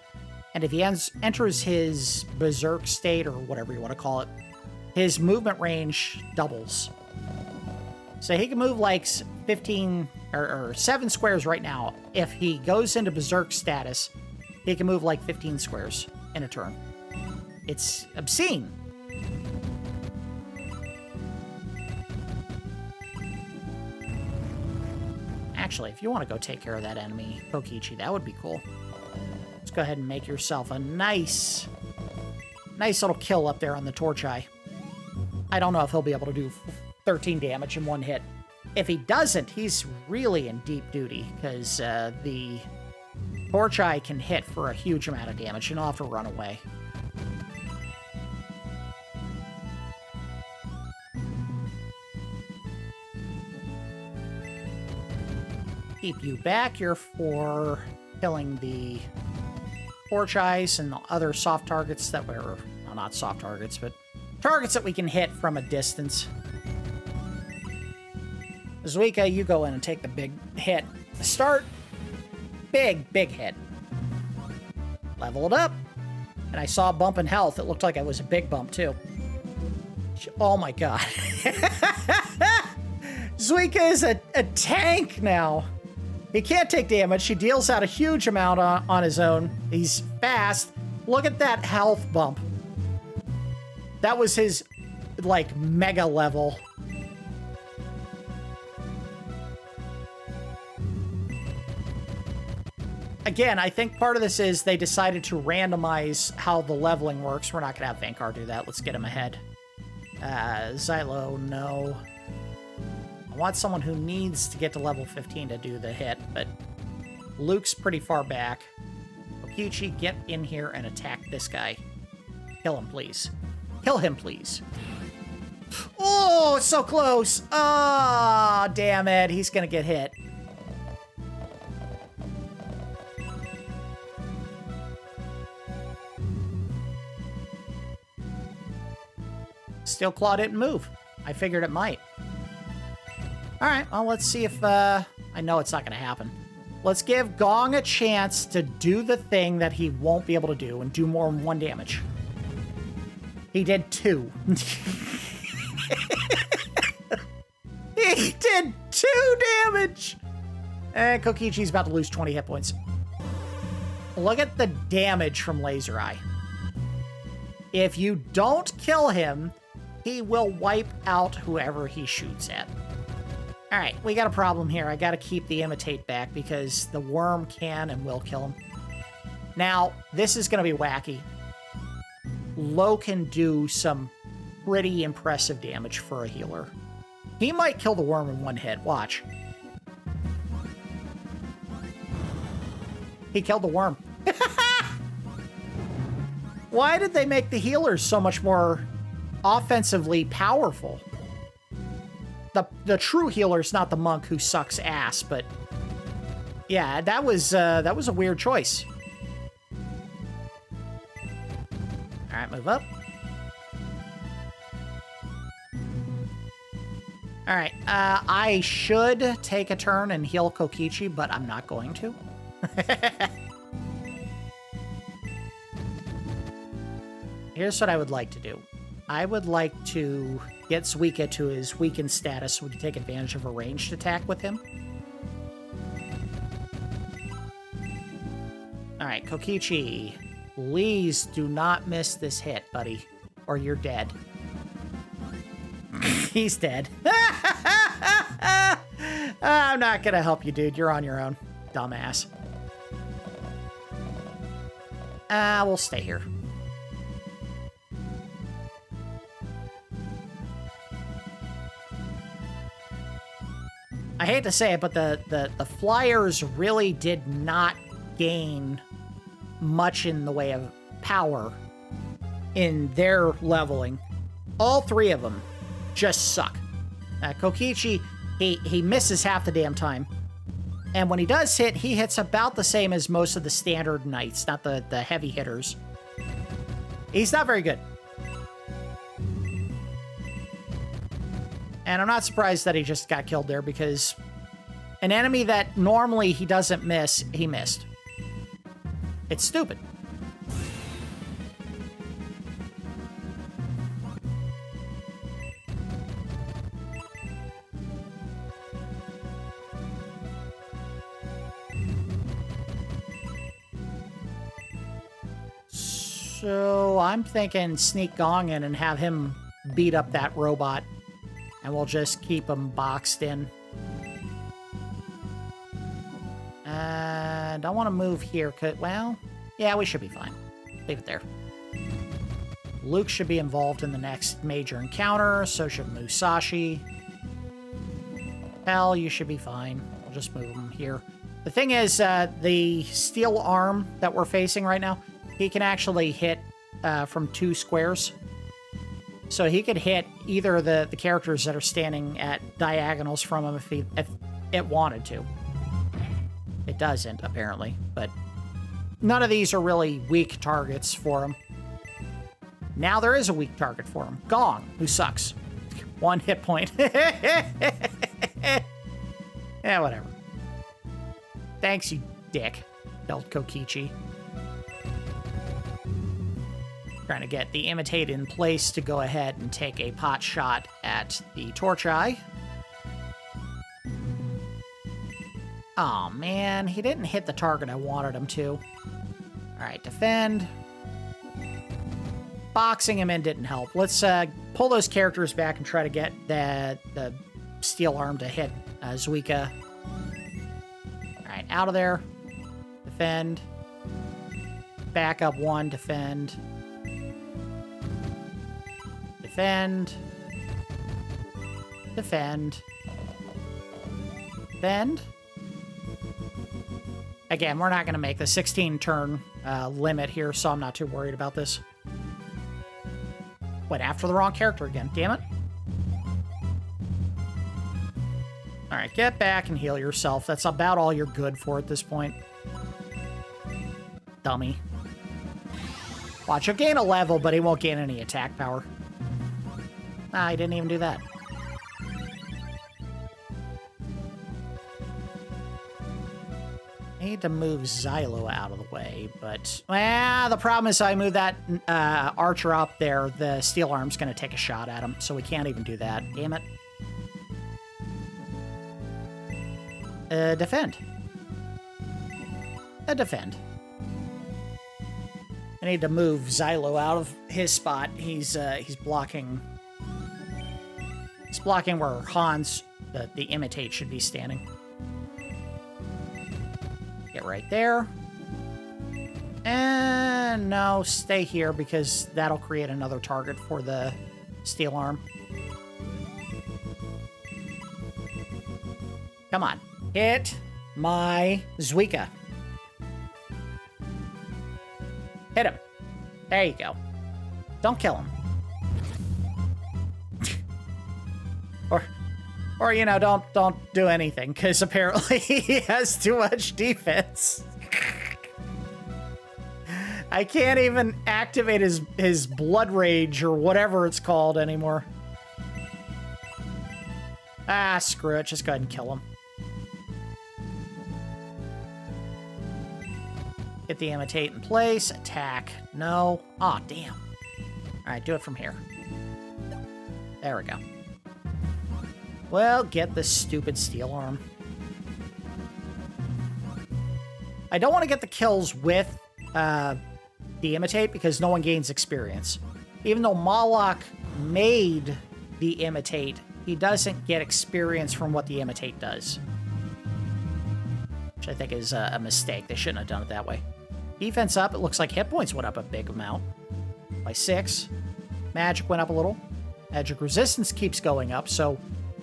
And if he enters his berserk state, or whatever you want to call it, his movement range doubles. So he can move like 15 or 7 squares right now. If he goes into berserk status, he can move like 15 squares in a turn. It's obscene. Actually, if you want to go take care of that enemy, Kokichi, that would be cool. Let's go ahead and make yourself a nice little kill up there on the torch eye. I don't know if he'll be able to do 13 damage in 1 hit. If he doesn't, he's really in deep duty, because the torch eye can hit for a huge amount of damage, and he'll have to run away. Keep you back. You're for killing the torch eyes and the other soft targets that were, well, not soft targets, but targets that we can hit from a distance. Zuika, you go in and take the big hit. Start. Big hit. Level it up. And I saw a bump in health. It looked like it was a big bump, too. Oh my god. Zuika is a tank now. He can't take damage. He deals out a huge amount on his own. He's fast. Look at that health bump. That was his, like, mega level. Again, I think part of this is they decided to randomize how the leveling works. We're not going to have Vankar do that. Let's get him ahead. Xylo, no. I want someone who needs to get to level 15 to do the hit, but Luke's pretty far back. Kokichi, get in here and attack this guy. Kill him, please. Kill him, please. Oh, so close. Ah, oh, damn it. He's going to get hit. Steel Claw didn't move. I figured it might. All right, well, let's see if, I know it's not going to happen. Let's give Gong a chance to do the thing that he won't be able to do and do more than 1 damage. He did 2. He did 2 damage! And Kokichi's about to lose 20 hit points. Look at the damage from Laser Eye. If you don't kill him, he will wipe out whoever he shoots at. All right, we got a problem here. I got to keep the Imitate back because the worm can and will kill him. Now, this is going to be wacky. Lo can do some pretty impressive damage for a healer. He might kill the worm in 1 hit. Watch. He killed the worm. Why did they make the healers so much more offensively powerful? The true healer's not the monk who sucks ass, but yeah, that was a weird choice. All right, move up. All right, I should take a turn and heal Kokichi, but I'm not going to. Here's what I would like to do. I would like to get Zuika to his weakened status so we can take advantage of a ranged attack with him. All right, Kokichi, please do not miss this hit, buddy, or you're dead. He's dead. I'm not gonna help you, dude. You're on your own, dumbass. We'll stay here. I hate to say it, but the Flyers really did not gain much in the way of power in their leveling. All 3 of them just suck. Kokichi, he misses half the damn time. And when he does hit, he hits about the same as most of the standard knights, not the heavy hitters. He's not very good. And I'm not surprised that he just got killed there because an enemy that normally he doesn't miss, he missed. It's stupid. So I'm thinking sneak Gong in and have him beat up that robot. And we'll just keep him boxed in. And I want to move here. Well, yeah, we should be fine. Leave it there. Luke should be involved in the next major encounter. So should Musashi. Hell, you should be fine. We'll just move him here. The thing is, the steel arm that we're facing right now, he can actually hit from 2 squares. So he could hit either of the characters that are standing at diagonals from him if it wanted to. it doesn't, apparently. But none of these are really weak targets for him. Now there is a weak target for him. Gong, who sucks. 1 hit point. Yeah, whatever. Thanks, you dick. Belt Kokichi. Trying to get the Imitate in place to go ahead and take a pot shot at the Torch Eye. Oh man, he didn't hit the target I wanted him to. Alright, defend. Boxing him in didn't help. Let's pull those characters back and try to get the steel arm to hit Zuika. Alright, out of there. Defend. Back up 1, defend. Defend. Defend. Defend. Again, we're not going to make the 16 turn limit here, so I'm not too worried about this. Went after the wrong character again, damn it. Alright, get back and heal yourself. That's about all you're good for at this point. Dummy. Watch, he'll gain a level, but he won't gain any attack power. Ah, he didn't even do that. Need to move Xylo out of the way, but... well, the problem is I move that archer up there, the steel arm's going to take a shot at him, so we can't even do that. Damn it. Defend. Defend. I need to move Xylo out of his spot. He's blocking... he's blocking where Hans, the Imitate, should be standing. Get right there. And no, stay here because that'll create another target for the steel arm. Come on. Hit my Zuika. Hit him. There you go. Don't kill him. Or, you know, don't do anything, because apparently he has too much defense. I can't even activate his blood rage or whatever it's called anymore. Ah, screw it. Just go ahead and kill him. Get the Imitate in place. Attack. No. Aw, damn. Alright, do it from here. There we go. Well, get this stupid steel arm. I don't want to get the kills with the Imitate because no one gains experience. Even though Moloch made the Imitate, he doesn't get experience from what the Imitate does. Which I think is a mistake. They shouldn't have done it that way. Defense up. It looks like hit points went up a big amount. By 6. Magic went up a little. Magic resistance keeps going up, so...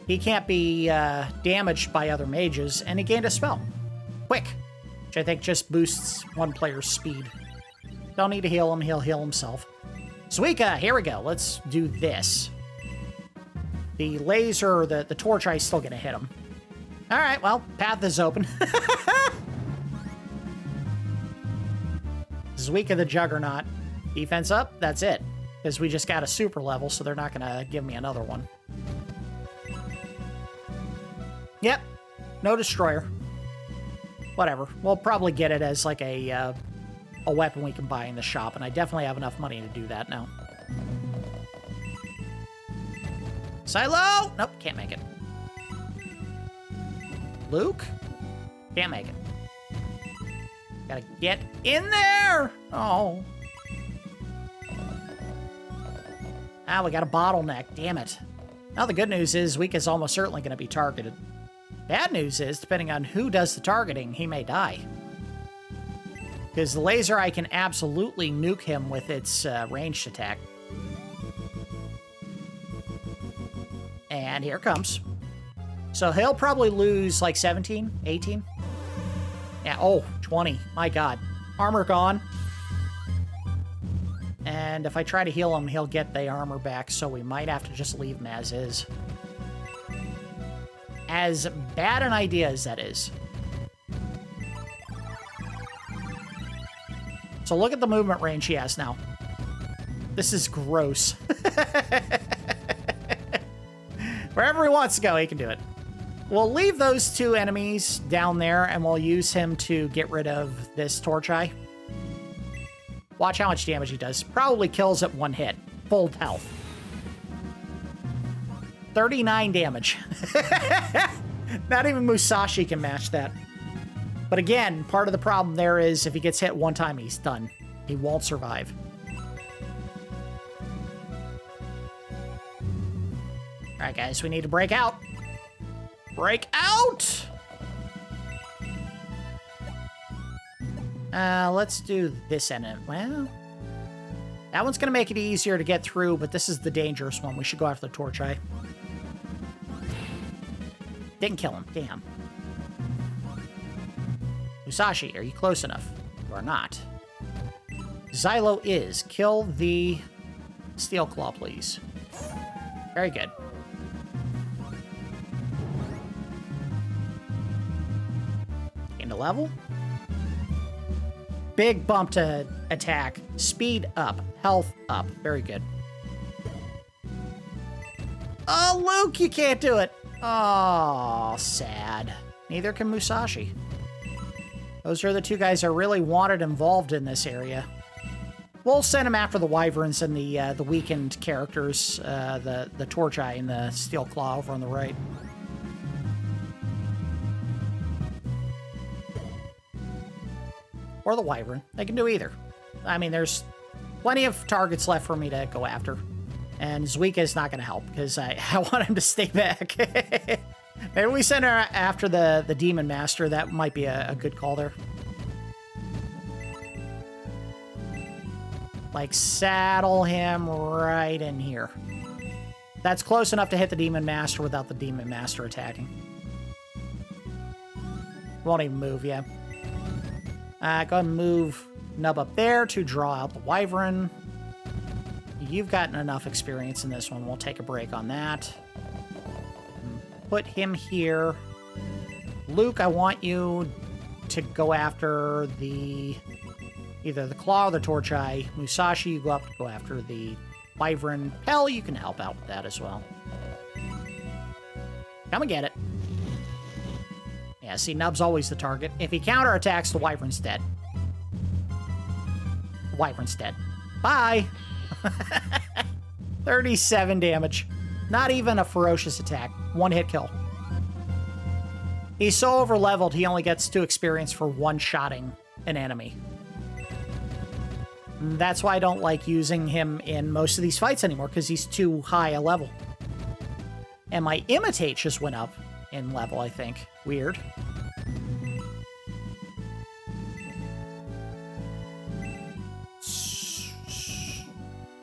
he can't be damaged by other mages, and he gained a spell. Quick, which I think just boosts one player's speed. Don't need to heal him, he'll heal himself. Zuika, here we go. Let's do this. The laser, the torch eye is still going to hit him. All right, well, path is open. Zuika the Juggernaut. Defense up, that's it. Because we just got a super level, so they're not going to give me another one. Yep, no destroyer. Whatever. We'll probably get it as like a weapon we can buy in the shop, and I definitely have enough money to do that now. Silo! Nope, can't make it. Luke? Can't make it. Gotta get in there! Oh. Ah, we got a bottleneck, damn it. Now the good news is Zuika's almost certainly going to be targeted. Bad news is, depending on who does the targeting, he may die. Because the laser, I can absolutely nuke him with its ranged attack. And here it comes. So he'll probably lose like 17, 18. Yeah, oh, 20. My god. Armor gone. And if I try to heal him, he'll get the armor back, so we might have to just leave him as is. As bad an idea as that is. So look at the movement range he has now. This is gross. Wherever he wants to go, he can do it. We'll leave those two enemies down there, and we'll use him to get rid of this Torch Eye. Watch how much damage he does. Probably kills at one hit. Full health. 39 damage. Not even Musashi can match that. But again, part of the problem there is if he gets hit one time, he's done. He won't survive. All right, guys, we need to break out. Break out! Let's do this end. Well, that one's going to make it easier to get through, but this is the dangerous one. We should go after the Torch Eye. Didn't kill him. Damn. Musashi, are you close enough? You are not. Xylo is. Kill the Steel Claw, please. Very good. Into level. Big bump to attack. Speed up. Health up. Very good. Oh, Luke, you can't do it. Oh, sad. Neither can Musashi. Those are the two guys that are really wanted involved in this area. We'll send them after the Wyverns and the weakened characters, the Torch Eye and the Steel Claw over on the right. Or the Wyvern. They can do either. I mean, there's plenty of targets left for me to go after. And Zuika is not going to help, because I want him to stay back. Maybe we send her after the Demon Master. That might be a good call there. Like, saddle him right in here. That's close enough to hit the Demon Master without the Demon Master attacking. Won't even move, yeah. Go ahead and move Nub up there to draw out the Wyvern. You've gotten enough experience in this one. We'll take a break on that. Put him here. Luke, I want you to go after either the Claw or the Torch Eye. Musashi, you go after the Wyvern. Hell, you can help out with that as well. Come and get it. Yeah, see, Nub's always the target. If he counterattacks, the Wyvern's dead. The Wyvern's dead. Bye! 37 damage. Not even a ferocious attack. One hit kill. He's so over-leveled, he only gets 2 experience for one-shotting an enemy. That's why I don't like using him in most of these fights anymore, because he's too high a level. And my Imitate just went up in level, I think. Weird.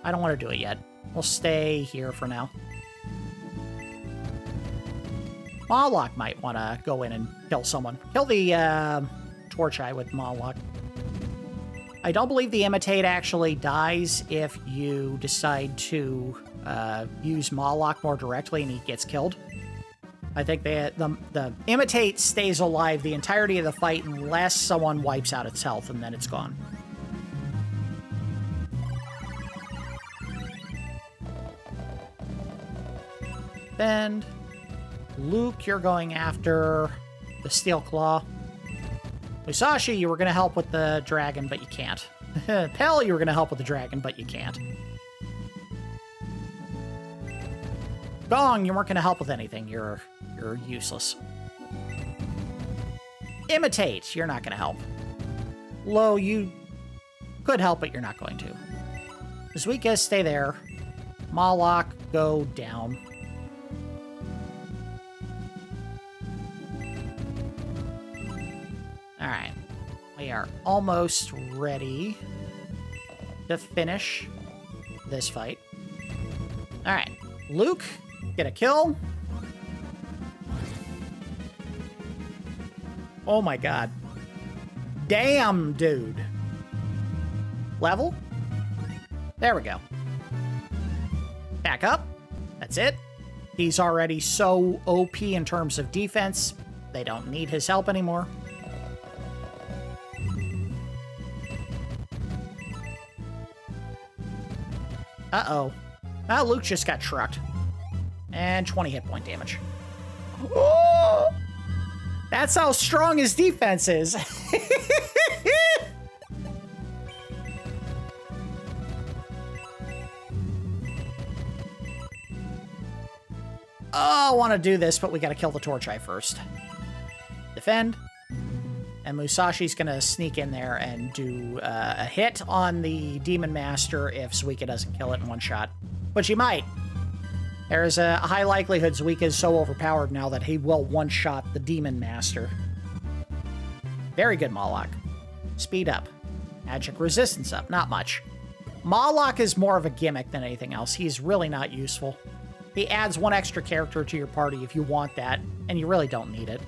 I don't want to do it yet. We'll stay here for now. Mawlock might want to go in and kill someone. Kill the Torch Eye with Mawlock. I don't believe the Imitate actually dies if you decide to use Mawlock more directly and he gets killed. I think the Imitate stays alive the entirety of the fight unless someone wipes out its health, and then it's gone. Bend. Luke, you're going after the Steel Claw. Musashi, you were going to help with the dragon, but you can't. Pell, you were going to help with the dragon, but you can't. Gong, you weren't going to help with anything. You're useless. Imitate, you're not going to help. Lo, you could help, but you're not going to. Zuika, stay there. Mawlock, go down. Alright. We are almost ready to finish this fight. Alright. Luke, get a kill. Oh my god. Damn, dude. Level? There we go. Back up. That's it. He's already so OP in terms of defense. They don't need his help anymore. Uh-oh. Luke just got trucked. And 20 hit point damage. That's how strong his defense is. Oh, I want to do this, but we got to kill the Torch Eye first. Defend. And Musashi's going to sneak in there and do a hit on the Demon Master if Zuika doesn't kill it in one shot. But she might. There's a high likelihood Zuika is so overpowered now that he will one-shot the Demon Master. Very good, Moloch. Speed up. Magic resistance up. Not much. Moloch is more of a gimmick than anything else. He's really not useful. He adds one extra character to your party if you want that, and you really don't need it.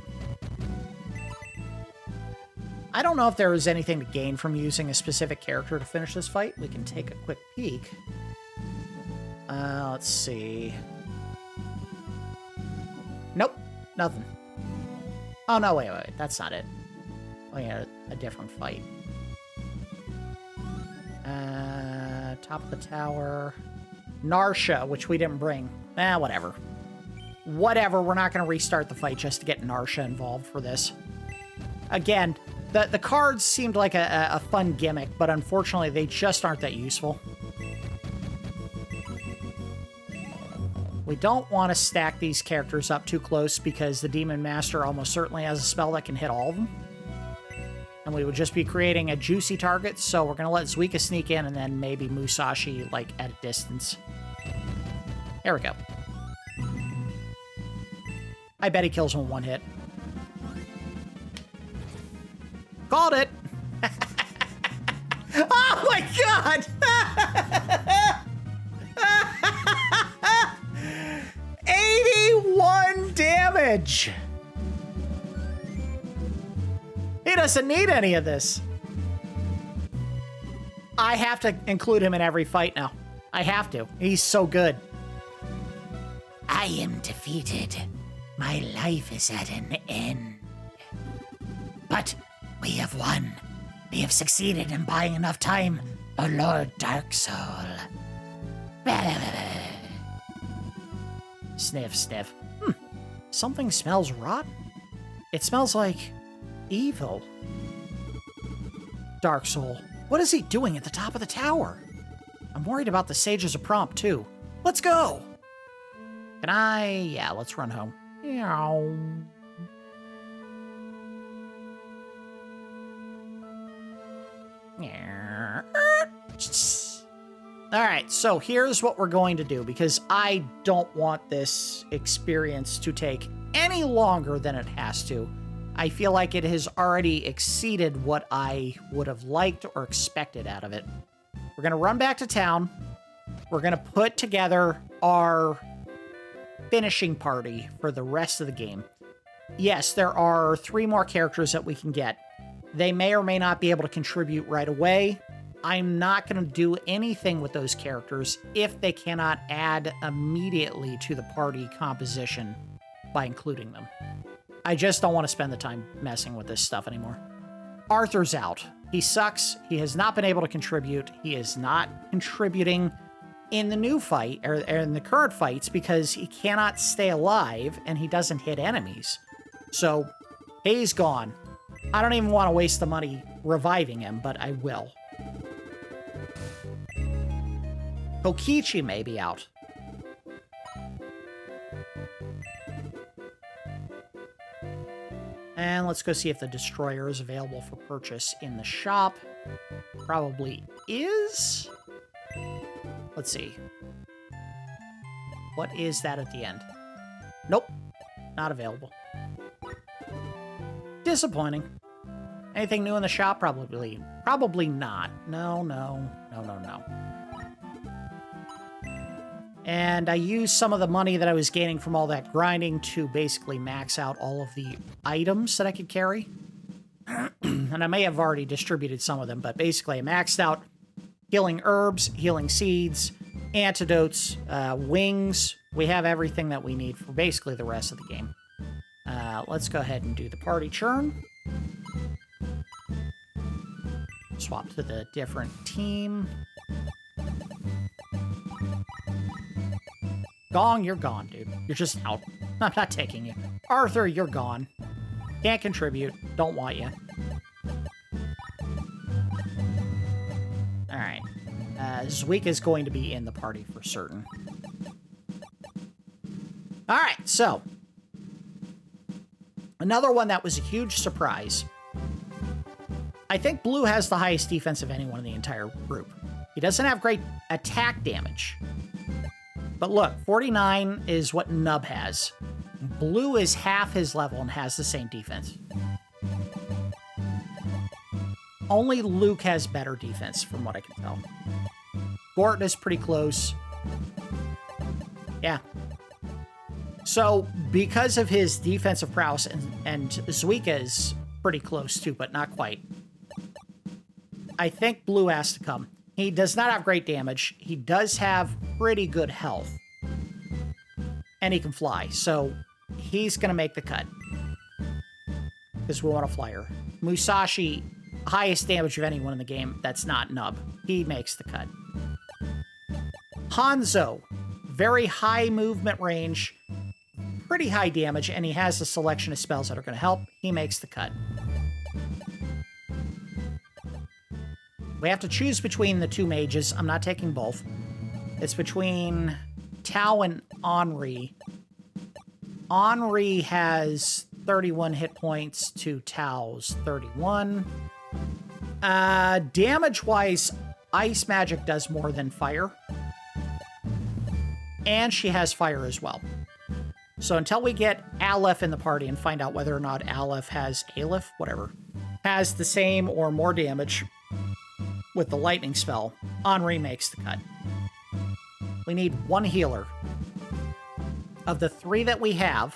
I don't know if there is anything to gain from using a specific character to finish this fight. We can take a quick peek. Let's see. Nope, nothing. Oh, no, wait. That's not it. Oh, yeah, a different fight. Top of the tower. Narsha, which we didn't bring. Whatever. Whatever, we're not going to restart the fight just to get Narsha involved for this. Again, the cards seemed like a fun gimmick, but unfortunately they just aren't that useful. We don't want to stack these characters up too close because the Demon Master almost certainly has a spell that can hit all of them. And we would just be creating a juicy target, so we're going to let Zuika sneak in and then maybe Musashi, like, at a distance. There we go. I bet he kills him with one hit. Called it! Oh my god! 81 damage! He doesn't need any of this. I have to include him in every fight now. I have to. He's so good. I am defeated. My life is at an end. But we have won. We have succeeded in buying enough time for Lord Darksol. Sniff, sniff. Something smells rotten. It smells like evil. Darksol, what is he doing at the top of the tower? I'm worried about the Sages of Prompt, too. Let's go! Can I? Yeah, let's run home. Alright, so here's what we're going to do, because I don't want this experience to take any longer than it has to. I feel like it has already exceeded what I would have liked or expected out of it. We're going to run back to town. We're going to put together our finishing party for the rest of the game. Yes, there are 3 more characters that we can get. They may or may not be able to contribute right away. I'm not going to do anything with those characters if they cannot add immediately to the party composition by including them. I just don't want to spend the time messing with this stuff anymore. Arthur's out. He sucks. He has not been able to contribute. He is not contributing in the new fight, or in the current fights, because he cannot stay alive and he doesn't hit enemies. So, he's gone. I don't even want to waste the money reviving him, but I will. Kokichi may be out. And let's go see if the Destroyer is available for purchase in the shop. Probably is. Let's see. What is that at the end? Nope. Not available. Disappointing. Anything new in the shop? Probably not. No. And I used some of the money that I was gaining from all that grinding to basically max out all of the items that I could carry. And I may have already distributed some of them, but basically I maxed out healing herbs, healing seeds, antidotes, wings. We have everything that we need for basically the rest of the game. Let's go ahead and do the party churn. Swap to the different team. Gong, you're gone, dude. You're just out. I'm not taking you. Arthur, you're gone. Can't contribute. Don't want you. Alright. Zuika's going to be in the party for certain. Alright, so. Another one that was a huge surprise. I think Blue has the highest defense of anyone in the entire group. He doesn't have great attack damage. But look, 49 is what Nub has. Blue is half his level and has the same defense. Only Luke has better defense, from what I can tell. Gort is pretty close. Yeah. So, because of his defensive prowess, and Zuika is pretty close too, but not quite. I think Blue has to come. He does not have great damage. He does have pretty good health. And he can fly, so he's going to make the cut. Because we want a flyer. Musashi, highest damage of anyone in the game. That's not Nub. He makes the cut. Hanzo, very high movement range, pretty high damage, and he has a selection of spells that are going to help. He makes the cut. We have to choose between the two mages. I'm not taking both. It's between Tao and Henri. Henri has 31 hit points to Tao's 31. Damage-wise, ice magic does more than fire. And she has fire as well. So until we get Alef in the party and find out whether or not Alef has has the same or more damage with the lightning spell, Henri makes the cut. We need one healer. Of the three that we have,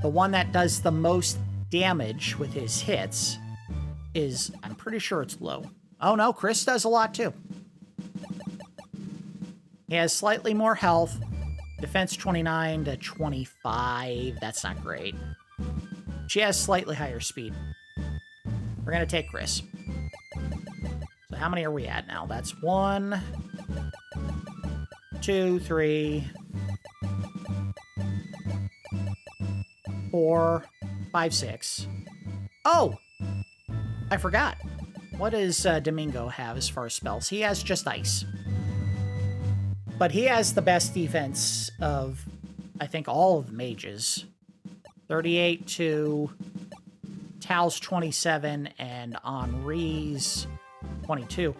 the one that does the most damage with his hits is, I'm pretty sure it's Low. Oh no, Chris does a lot too. He has slightly more health. Defense 29 to 25. That's not great. She has slightly higher speed. We're going to take Chris. So how many are we at now? That's 1, 2, 3, 4, 5, 6. Oh! I forgot. What does Domingo have as far as spells? He has just ice. But he has the best defense of, I think, all of the mages. 38 to Tao's 27 and Henri's 22.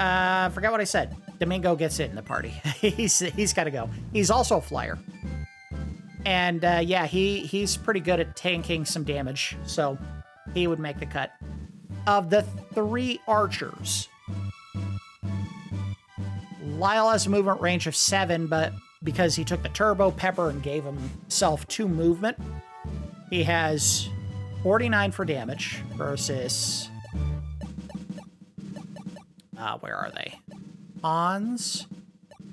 I forgot what I said. Domingo gets it in the party. he's got to go. He's also a flyer. And yeah, he's pretty good at tanking some damage, so he would make the cut. Of the three archers, Lyle has a movement range of 7, but because he took the turbo pepper and gave himself 2 movement, he has 49 for damage versus... where are they? Hans,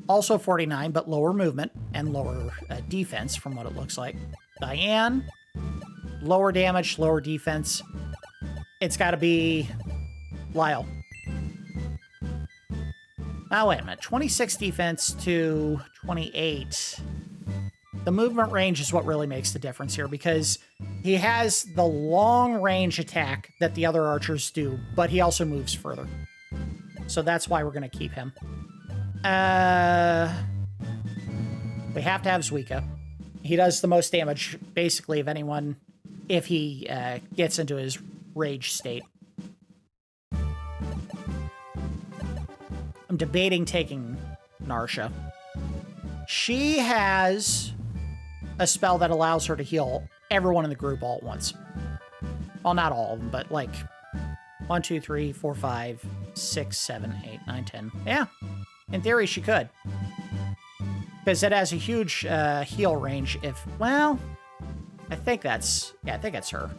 also 49, but lower movement and lower defense from what it looks like. Diane, lower damage, lower defense. It's got to be Lyle. Oh, wait a minute. 26 defense to 28. The movement range is what really makes the difference here, because he has the long range attack that the other archers do, but he also moves further. So that's why we're going to keep him. We have to have Zuika. He does the most damage, basically, of anyone if he gets into his rage state. I'm debating taking Narsha. She has a spell that allows her to heal everyone in the group all at once. Well, not all of them, but like 1, 2, 3, 4, 5, 6, 7, 8, 9, 10. Yeah, in theory she could. Because it has a huge heal range if, well, I think that's her.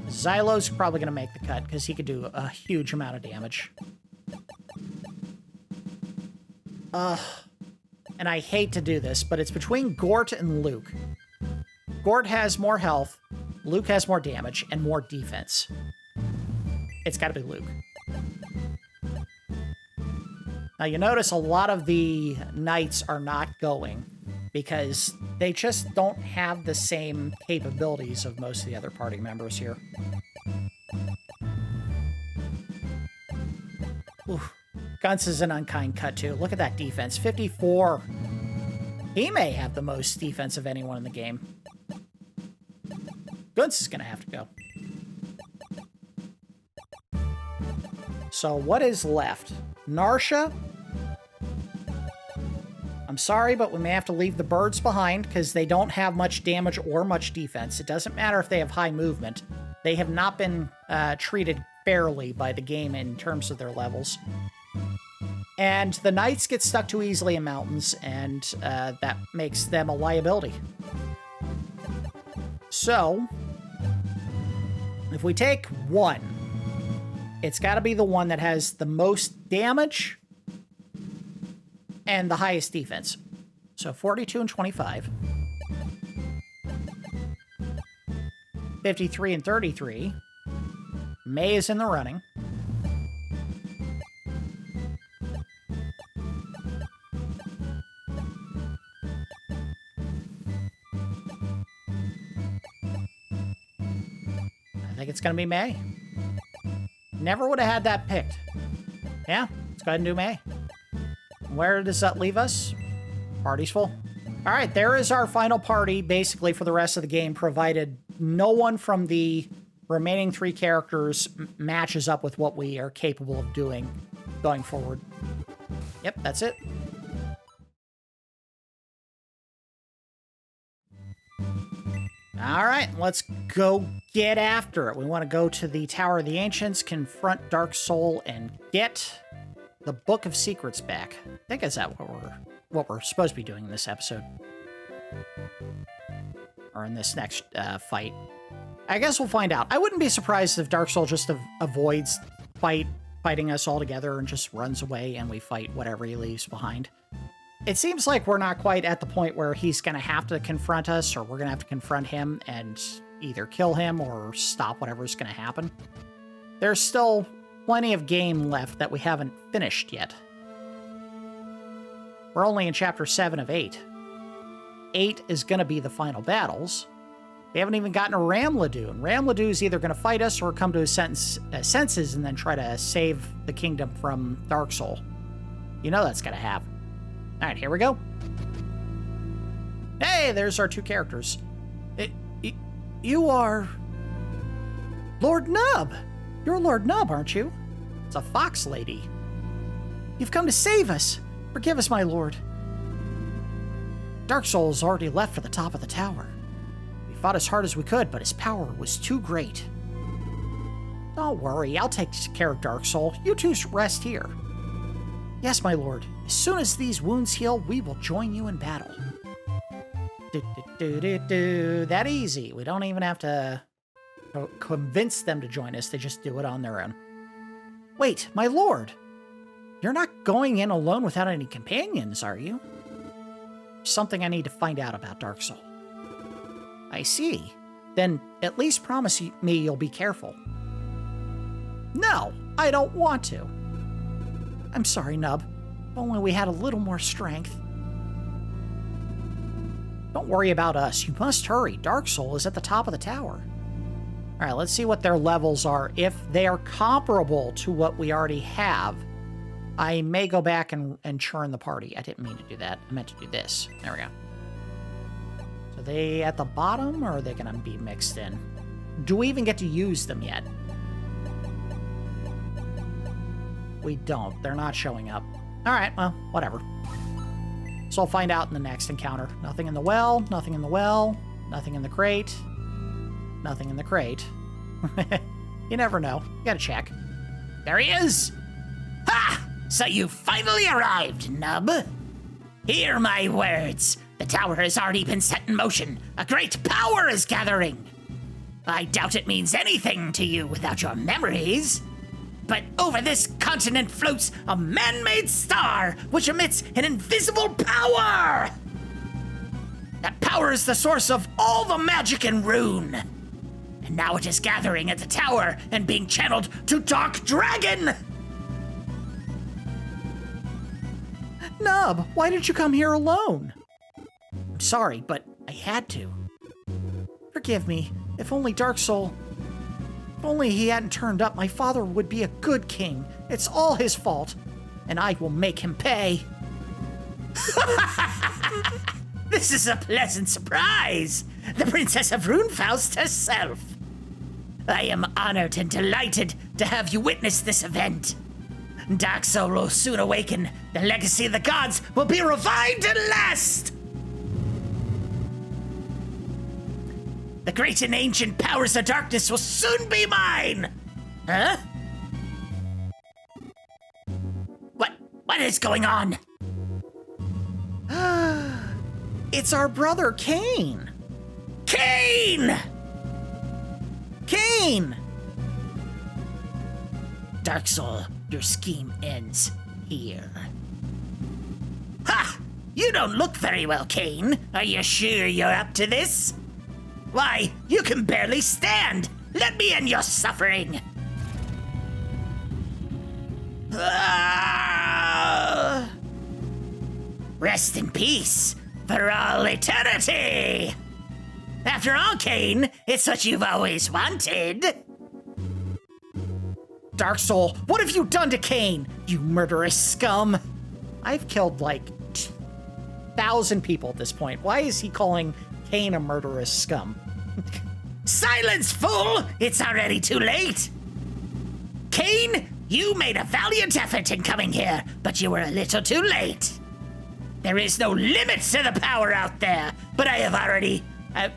Xylo's probably going to make the cut because he could do a huge amount of damage. And I hate to do this, but it's between Gort and Luke. Gort has more health, Luke has more damage, and more defense. It's got to be Luke. Now you notice a lot of the knights are not going because they just don't have the same capabilities of most of the other party members here. Oof. Guns is an unkind cut too. Look at that defense, 54. He may have the most defense of anyone in the game. Guns is gonna have to go. So what is left? Narsha? I'm sorry, but we may have to leave the birds behind because they don't have much damage or much defense. It doesn't matter if they have high movement. They have not been treated fairly by the game in terms of their levels. And the knights get stuck too easily in mountains, and that makes them a liability. So, if we take one, it's got to be the one that has the most damage and the highest defense. So 42 and 25. 53 and 33. May is in the running. I think it's going to be May. Never would have had that picked. Yeah, let's go ahead and do May. Where does that leave us? Party's full. All right, there is our final party, basically, for the rest of the game, provided no one from the remaining three characters matches up with what we are capable of doing going forward. Yep, that's it. All right, let's go get after it. We want to go to the Tower of the Ancients, confront Darksol, and get the Book of Secrets back. I think is that what we're supposed to be doing in this episode, or in this next fight. I guess we'll find out. I wouldn't be surprised if Darksol just avoids fighting us all together and just runs away, and we fight whatever he leaves behind. It seems like we're not quite at the point where he's going to have to confront us, or we're going to have to confront him and either kill him or stop whatever's going to happen. There's still plenty of game left that we haven't finished yet. We're only in Chapter 7 of 8. 8 is going to be the final battles. We haven't even gotten to Ramladu, and Ramladu's either going to fight us or come to his senses and then try to save the kingdom from Darksol. You know that's going to happen. All right, here we go. Hey, there's our two characters. You are Lord Nub. You're Lord Nub, aren't you? It's a fox lady. You've come to save us. Forgive us, my lord. Darksol's already left for the top of the tower. We fought as hard as we could, but his power was too great. Don't worry, I'll take care of Darksol. You two rest here. Yes, my lord. As soon as these wounds heal, we will join you in battle. That easy. We don't even have to convince them to join us. They just do it on their own. Wait, my lord. You're not going in alone without any companions, are you? Something I need to find out about Darksol. I see. Then at least promise me you'll be careful. No, I don't want to. I'm sorry, Nub. If only we had a little more strength. Don't worry about us. You must hurry. Darksol is at the top of the tower. All right, let's see what their levels are. If they are comparable to what we already have, I may go back and churn the party. I didn't mean to do that. I meant to do this. There we go. So they at the bottom, or are they going to be mixed in? Do we even get to use them yet? We don't. They're not showing up. All right, well, whatever. So I'll find out in the next encounter. Nothing in the well, nothing in the well, nothing in the crate, nothing in the crate. You never know. You gotta check. There he is! Ha! So you finally arrived, Nub. Hear my words. The tower has already been set in motion. A great power is gathering. I doubt it means anything to you without your memories. But over this continent floats a man-made star which emits an invisible power! That power is the source of all the magic in Rune. And now it is gathering at the tower and being channeled to Dark Dragon! Nub, why did you come here alone? I'm sorry, but I had to. Forgive me. If only Darksol... If only he hadn't turned up, my father would be a good king. It's all his fault. And I will make him pay. This is a pleasant surprise. The Princess of Runefaust herself. I am honored and delighted to have you witness this event. Darksol will soon awaken. The legacy of the gods will be revived at last. The great and ancient powers of darkness will soon be mine! Huh? What is going on? It's our brother, Kane! Kane! Kane! Darksol, your scheme ends here. Ha! You don't look very well, Kane. Are you sure you're up to this? Why, you can barely stand! Let me end your suffering! Rest in peace for all eternity! After all, Kane, it's what you've always wanted. Darksol, what have you done to Kane, you murderous scum? I've killed like 1,000 people at this point. Why is he calling Kane a murderous scum? Silence, fool! It's already too late! Kane, you made a valiant effort in coming here, but you were a little too late. There is no limit to the power out there, but I already have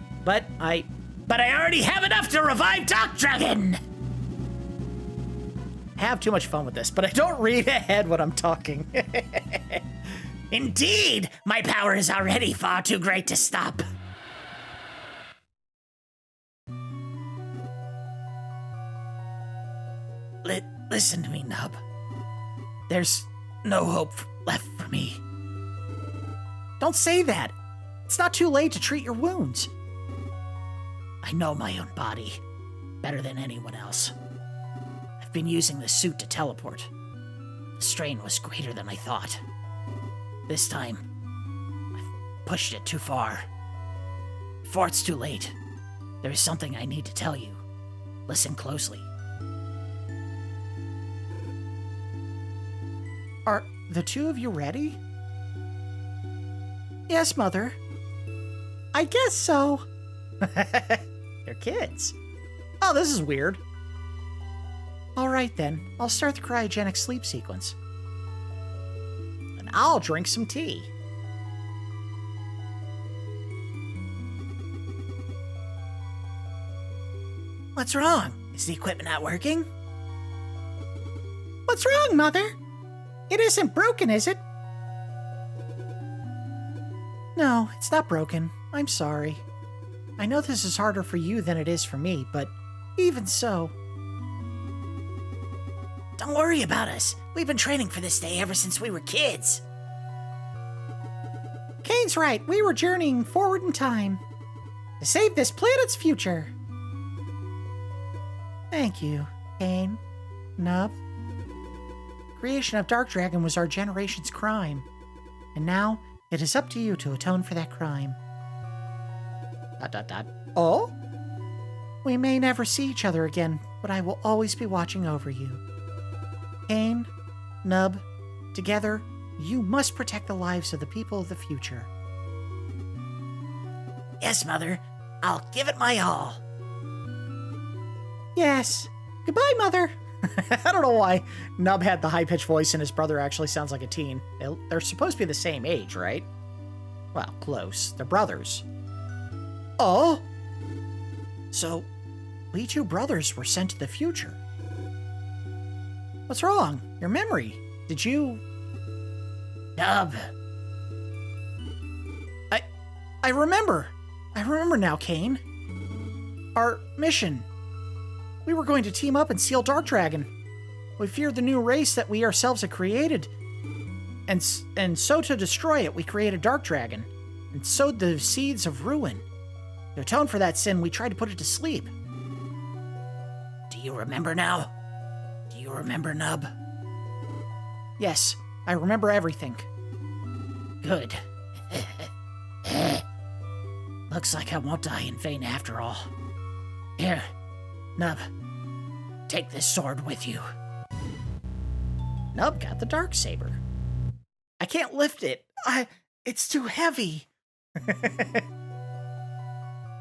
enough to revive Dark Dragon! I have too much fun with this, but I don't read ahead when I'm talking. Indeed, my power is already far too great to stop. Listen to me, Nub. There's no hope left for me. Don't say that. It's not too late to treat your wounds. I know my own body better than anyone else. I've been using the suit to teleport. The strain was greater than I thought. This time, I've pushed it too far. Before it's too late, there is something I need to tell you. Listen closely. Are the two of you ready? Yes, Mother. I guess so. They're kids. Oh, this is weird. All right, then. I'll start the cryogenic sleep sequence. And I'll drink some tea. What's wrong? Is the equipment not working? What's wrong, Mother? It isn't broken, is it? No, it's not broken. I'm sorry. I know this is harder for you than it is for me, but even so... Don't worry about us. We've been training for this day ever since we were kids. Kane's right. We were journeying forward in time to save this planet's future. Thank you, Kane. Nub. Creation of Dark Dragon was our generation's crime, and now it is up to you to atone for that crime. ... Oh? We may never see each other again, but I will always be watching over you. Kane, Nub, together, you must protect the lives of the people of the future. Yes, Mother. I'll give it my all. Yes. Goodbye, Mother. I don't know why Nub had the high-pitched voice and his brother actually sounds like a teen. They're supposed to be the same age, right? Well, close. They're brothers. Oh? So, we two brothers were sent to the future. What's wrong? Your memory. Did you... Nub. I remember. I remember now, Kane. Our mission. We were going to team up and seal Dark Dragon. We feared the new race that we ourselves had created. And so to destroy it, we created Dark Dragon and sowed the seeds of ruin. To atone for that sin, we tried to put it to sleep. Do you remember now? Do you remember, Nub? Yes, I remember everything. Good. Looks like I won't die in vain after all. Here, Nub. Take this sword with you. Nub got the Dark Saber. I can't lift it. It's too heavy.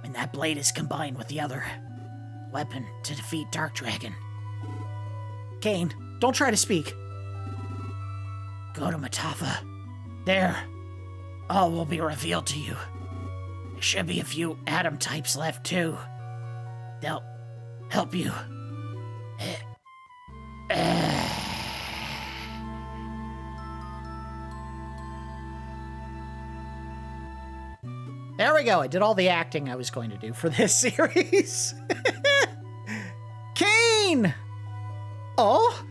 When that blade is combined with the other weapon to defeat Dark Dragon. Kane, don't try to speak. Go to Metapha. There, all will be revealed to you. There should be a few Atom types left too. They'll help you. There we go. I did all the acting I was going to do for this series. Kane! Oh?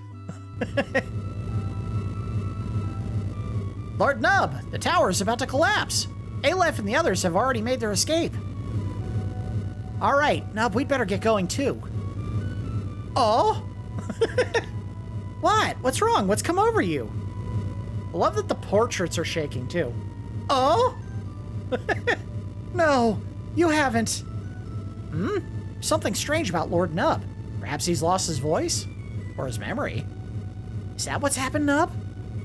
Lord Nub, the tower is about to collapse. Alef and the others have already made their escape. All right, Nub, we'd better get going too. Oh? What? What's wrong? What's come over you? I love that the portraits are shaking too. Oh? No, you haven't. Something strange about Lord Nub. Perhaps he's lost his voice? Or his memory? Is that what's happened, Nub?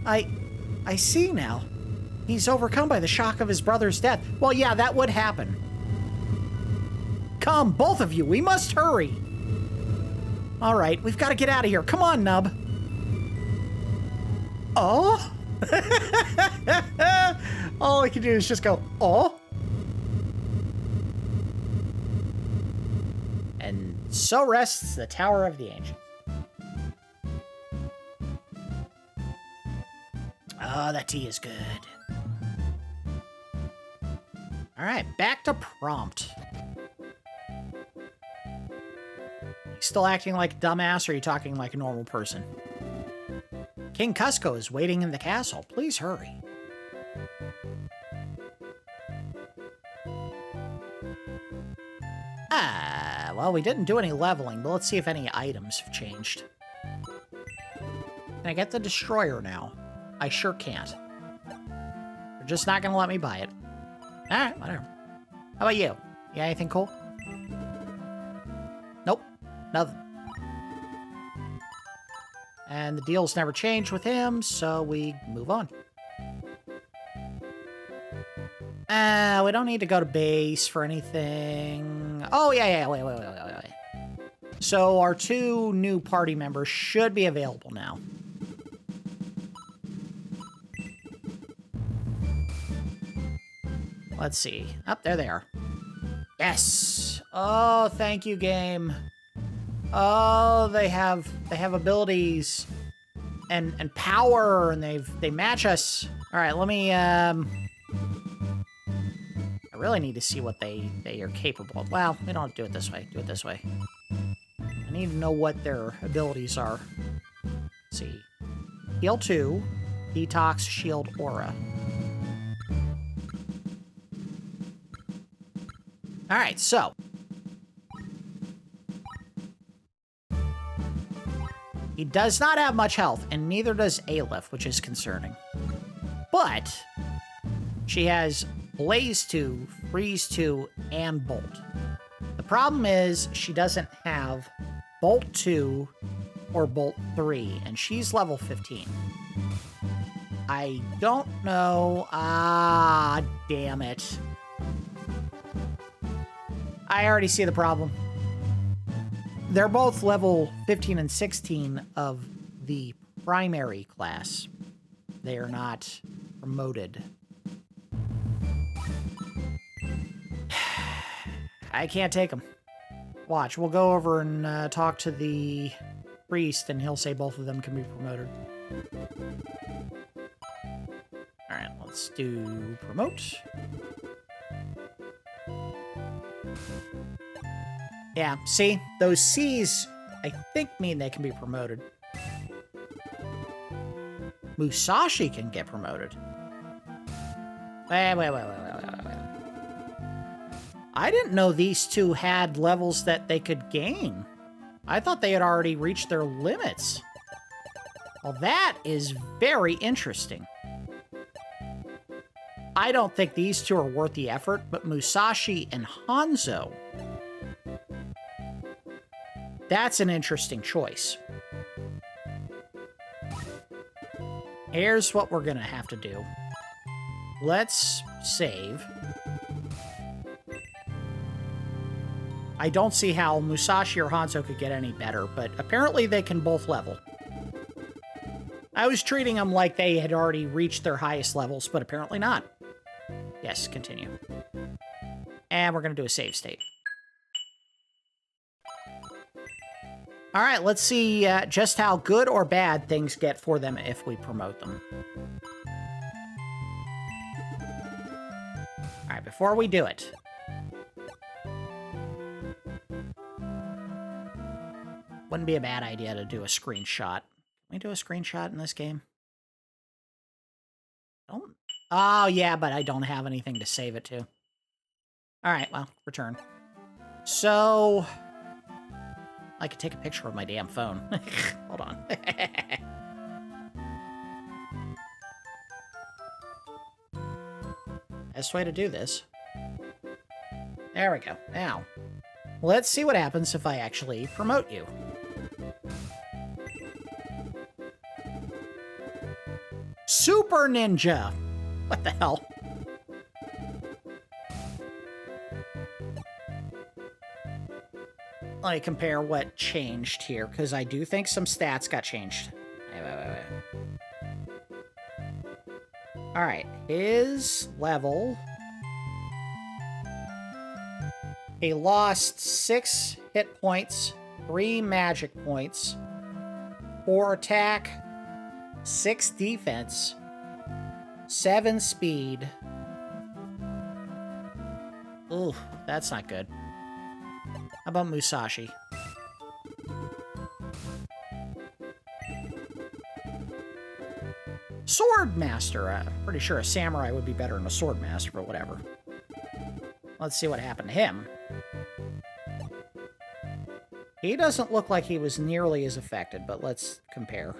I see now. He's overcome by the shock of his brother's death. Well, yeah, that would happen. Come, both of you, we must hurry. All right, we've got to get out of here. Come on, Nub. Oh? All I can do is just go, oh? And so rests the Tower of the Ancients. Oh, that tea is good. All right, back to prompt. Still acting like a dumbass, or are you talking like a normal person? King Cusco is waiting in the castle. Please hurry. Well, we didn't do any leveling, but let's see if any items have changed. Can I get the destroyer now? I sure can't. They're just not gonna let me buy it. Alright, whatever. How about you? You got anything cool? Nope. Nothing. And the deals never changed with him, so we move on. We don't need to go to base for anything. Oh, yeah, wait. So our two new party members should be available now. Let's see. Oh, there they are. Yes. Oh, thank you, game. Oh, they have abilities and power, and they match us. All right, let me I really need to see what they are capable of. Well, we don't have to do it this way. Do it this way. I need to know what their abilities are. Let's see. Heal 2, Detox, Shield, Aura. All right, so. He does not have much health, and neither does Alef, which is concerning. But she has Blaze 2, Freeze 2, and Bolt. The problem is she doesn't have Bolt 2 or Bolt 3, and she's level 15. I don't know. Ah, damn it. I already see the problem. They're both level 15 and 16 of the primary class. They are not promoted. I can't take them. Watch, we'll go over and talk to the priest, and he'll say both of them can be promoted. Alright, let's do promote. Yeah, see? Those C's, I think, mean they can be promoted. Musashi can get promoted. Wait. I didn't know these two had levels that they could gain. I thought they had already reached their limits. Well, that is very interesting. I don't think these two are worth the effort, but Musashi and Hanzo, that's an interesting choice. Here's what we're gonna have to do. Let's save. I don't see how Musashi or Hanzo could get any better, but apparently they can both level. I was treating them like they had already reached their highest levels, but apparently not. Yes, continue. And we're going to do a save state. All right, let's see just how good or bad things get for them if we promote them. All right, before we do it, wouldn't be a bad idea to do a screenshot. Can we do a screenshot in this game? Don't. Oh, yeah, but I don't have anything to save it to. All right, well, return. So, I could take a picture of my damn phone. Hold on. Best way to do this. There we go. Now, let's see what happens if I actually promote you. Super Ninja! What the hell? Let me compare what changed here, because I do think some stats got changed. Wait. Alright, his level... He lost 6 hit points, 3 magic points, 4 attack, 6 defense, 7 speed. Ooh, that's not good. How about Musashi? Sword Master. I'm pretty sure a samurai would be better than a sword master, but whatever. Let's see what happened to him. He doesn't look like he was nearly as affected, but let's compare.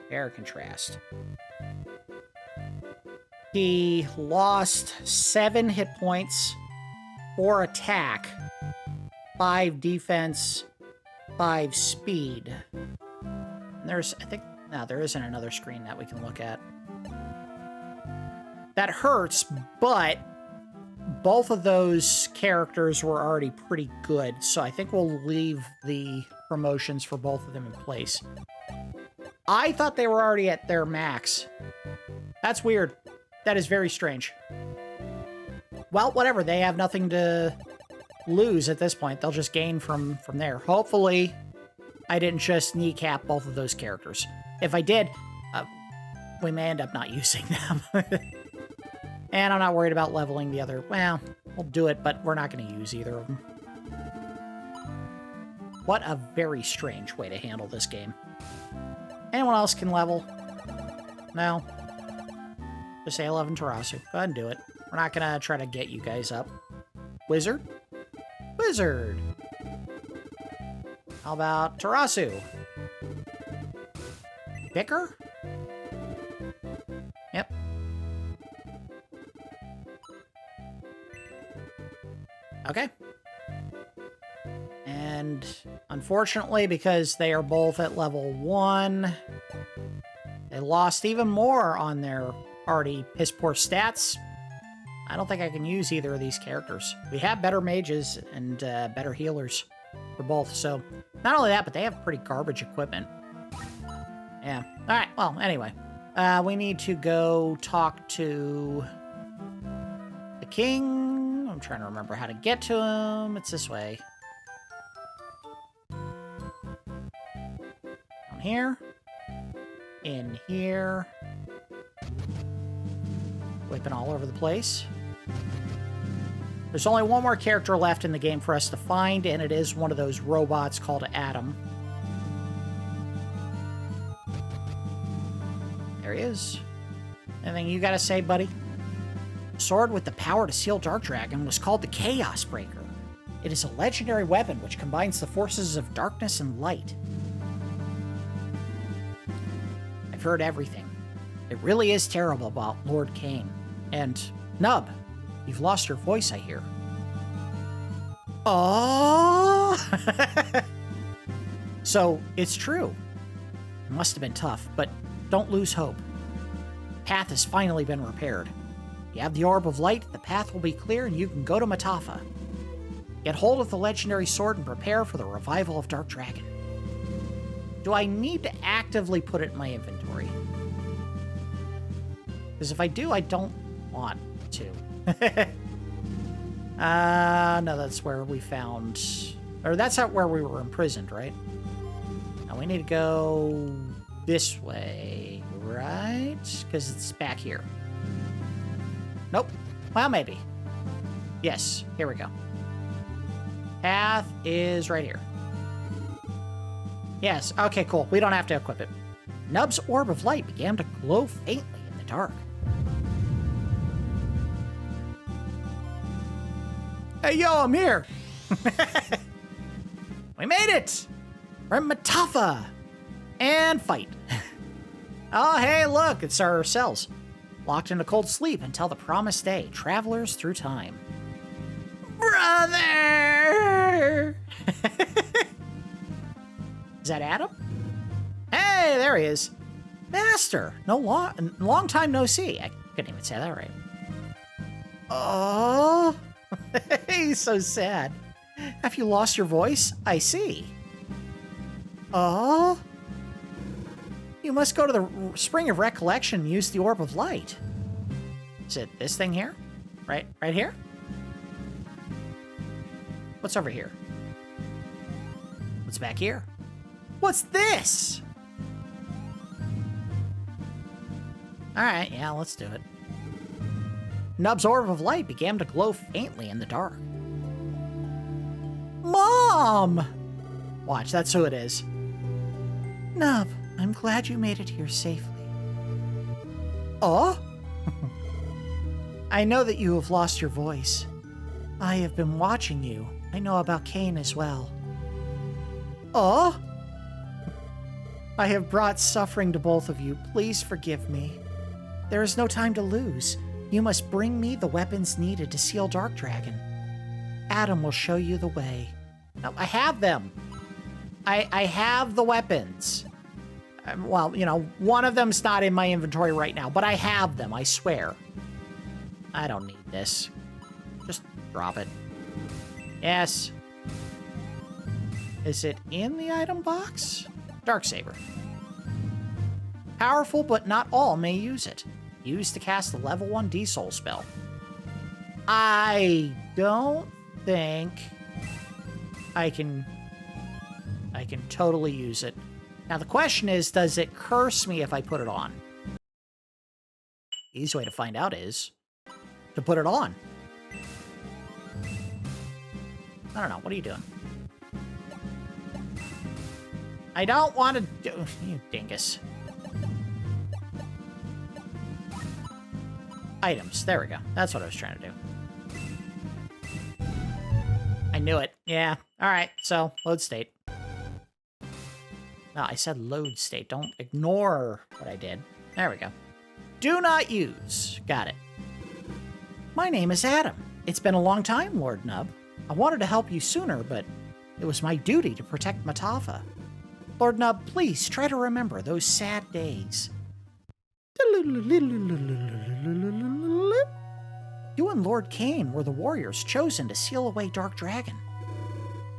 Compare, contrast. He lost 7 hit points, 4 attack, 5 defense, 5 speed. And there's, I think, no, there isn't another screen that we can look at. That hurts, but both of those characters were already pretty good, so I think we'll leave the promotions for both of them in place. I thought they were already at their max. That's weird. That is very strange. Well, whatever. They have nothing to lose at this point. They'll just gain from there. Hopefully, I didn't just kneecap both of those characters. If I did, we may end up not using them. And I'm not worried about leveling the other. Well, we'll do it, but we're not going to use either of them. What a very strange way to handle this game. Anyone else can level? No? Just say 11 Torasu. Go ahead and do it. We're not going to try to get you guys up. Wizard? Wizard! How about Torasu? Vicar? Yep. Okay. And unfortunately, because they are both at level 1, they lost even more on their already piss-poor stats. I don't think I can use either of these characters. We have better mages and better healers for both, so not only that, but they have pretty garbage equipment. Yeah. Alright, well, anyway. We need to go talk to the king. I'm trying to remember how to get to him. It's this way. Down here. In here. Whipping all over the place. There's only one more character left in the game for us to find, and it is one of those robots called Adam. There he is. Anything you gotta say, buddy? Sword with the power to seal Dark Dragon was called the Chaos Breaker. It is a legendary weapon which combines the forces of darkness and light. I've heard everything. It really is terrible about Lord Kane. And, Nub, you've lost your voice, I hear. Oh! So, it's true. It must have been tough, but don't lose hope. Path has finally been repaired. You have the Orb of Light, the path will be clear, and you can go to Metapha. Get hold of the legendary sword and prepare for the revival of Dark Dragon. Do I need to actively put it in my inventory? Because if I do, I don't want to. No, that's where we found... Or that's not where we were imprisoned, right? Now we need to go this way, right? Because it's back here. Nope. Well, maybe. Yes, here we go. Path is right here. Yes, okay, cool. We don't have to equip it. Nub's Orb of Light began to glow faintly in the dark. Hey, yo, I'm here! We made it! We're in Metapha! And fight. Oh, hey, look, it's our cells. Locked in a cold sleep until the promised day. Travelers through time. Brother! Is that Adam? Hey, there he is. Master! Long time no see. I couldn't even say that right. Oh, he's so sad. Have you lost your voice? I see. Oh, you must go to the Spring of Recollection and use the Orb of Light. Is it this thing here? Right here? What's over here? What's back here? What's this? Alright, yeah, let's do it. Nub's Orb of Light began to glow faintly in the dark. Mom! Watch, that's who it is. Nub, I'm glad you made it here safely. Oh? I know that you have lost your voice. I have been watching you. I know about Kane as well. Oh? I have brought suffering to both of you. Please forgive me. There is no time to lose. You must bring me the weapons needed to seal Dark Dragon. Adam will show you the way. No, I have them. I have the weapons. Well, you know, one of them's not in my inventory right now, but I have them, I swear. I don't need this. Just drop it. Yes. Is it in the item box? Dark Saber. Powerful, but not all may use it. Used to cast a level 1 D-Soul spell. I don't think I can totally use it. Now the question is, does it curse me if I put it on? The easy way to find out is to put it on. I don't know. What are you doing? I don't want to do... You dingus. Items. There we go. That's what I was trying to do. I knew it. Yeah. Alright, so, load state. No, I said load state. Don't ignore what I did. There we go. Do not use. Got it. My name is Adam. It's been a long time, Lord Nub. I wanted to help you sooner, but it was my duty to protect Metapha. Lord Nub, please try to remember those sad days. You and Lord Kane were the warriors chosen to seal away Dark Dragon.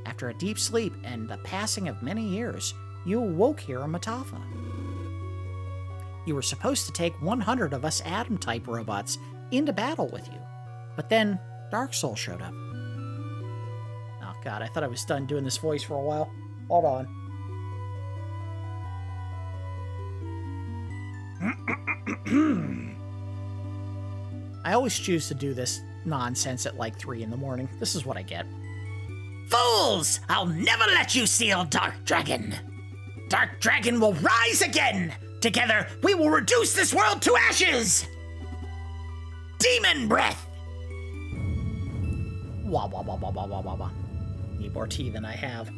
After a deep sleep and the passing of many years, you awoke here in Metapha. You were supposed to take 100 of us Adam-type robots into battle with you, but then Darksol showed up. Oh god, I thought I was done doing this voice for a while. Hold on. I always choose to do this nonsense at like 3 in the morning. This is what I get. Fools! I'll never let you seal Dark Dragon! Dark Dragon will rise again! Together, we will reduce this world to ashes! Demon breath! Wah, wah, wah, wah, wah, wah, wah, wah. Need more tea than I have.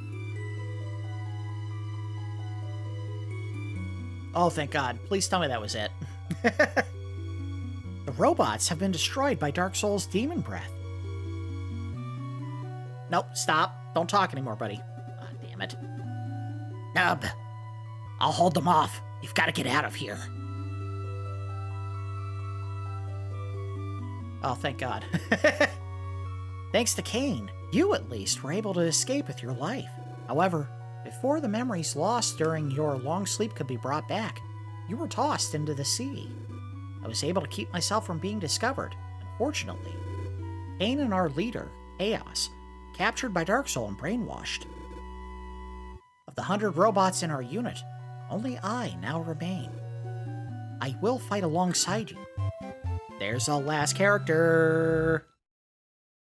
Oh, thank God. Please tell me that was it. The robots have been destroyed by Darksol's demon breath. Nope, stop. Don't talk anymore, buddy. Ah, damn it. Nub, I'll hold them off. You've got to get out of here. Oh, thank God. Thanks to Kane, you at least were able to escape with your life. However, before the memories lost during your long sleep could be brought back, you were tossed into the sea. I was able to keep myself from being discovered, unfortunately. Kane and our leader, Chaos, captured by Darksol and brainwashed. Of the 100 robots in our unit, only I now remain. I will fight alongside you. There's a last character.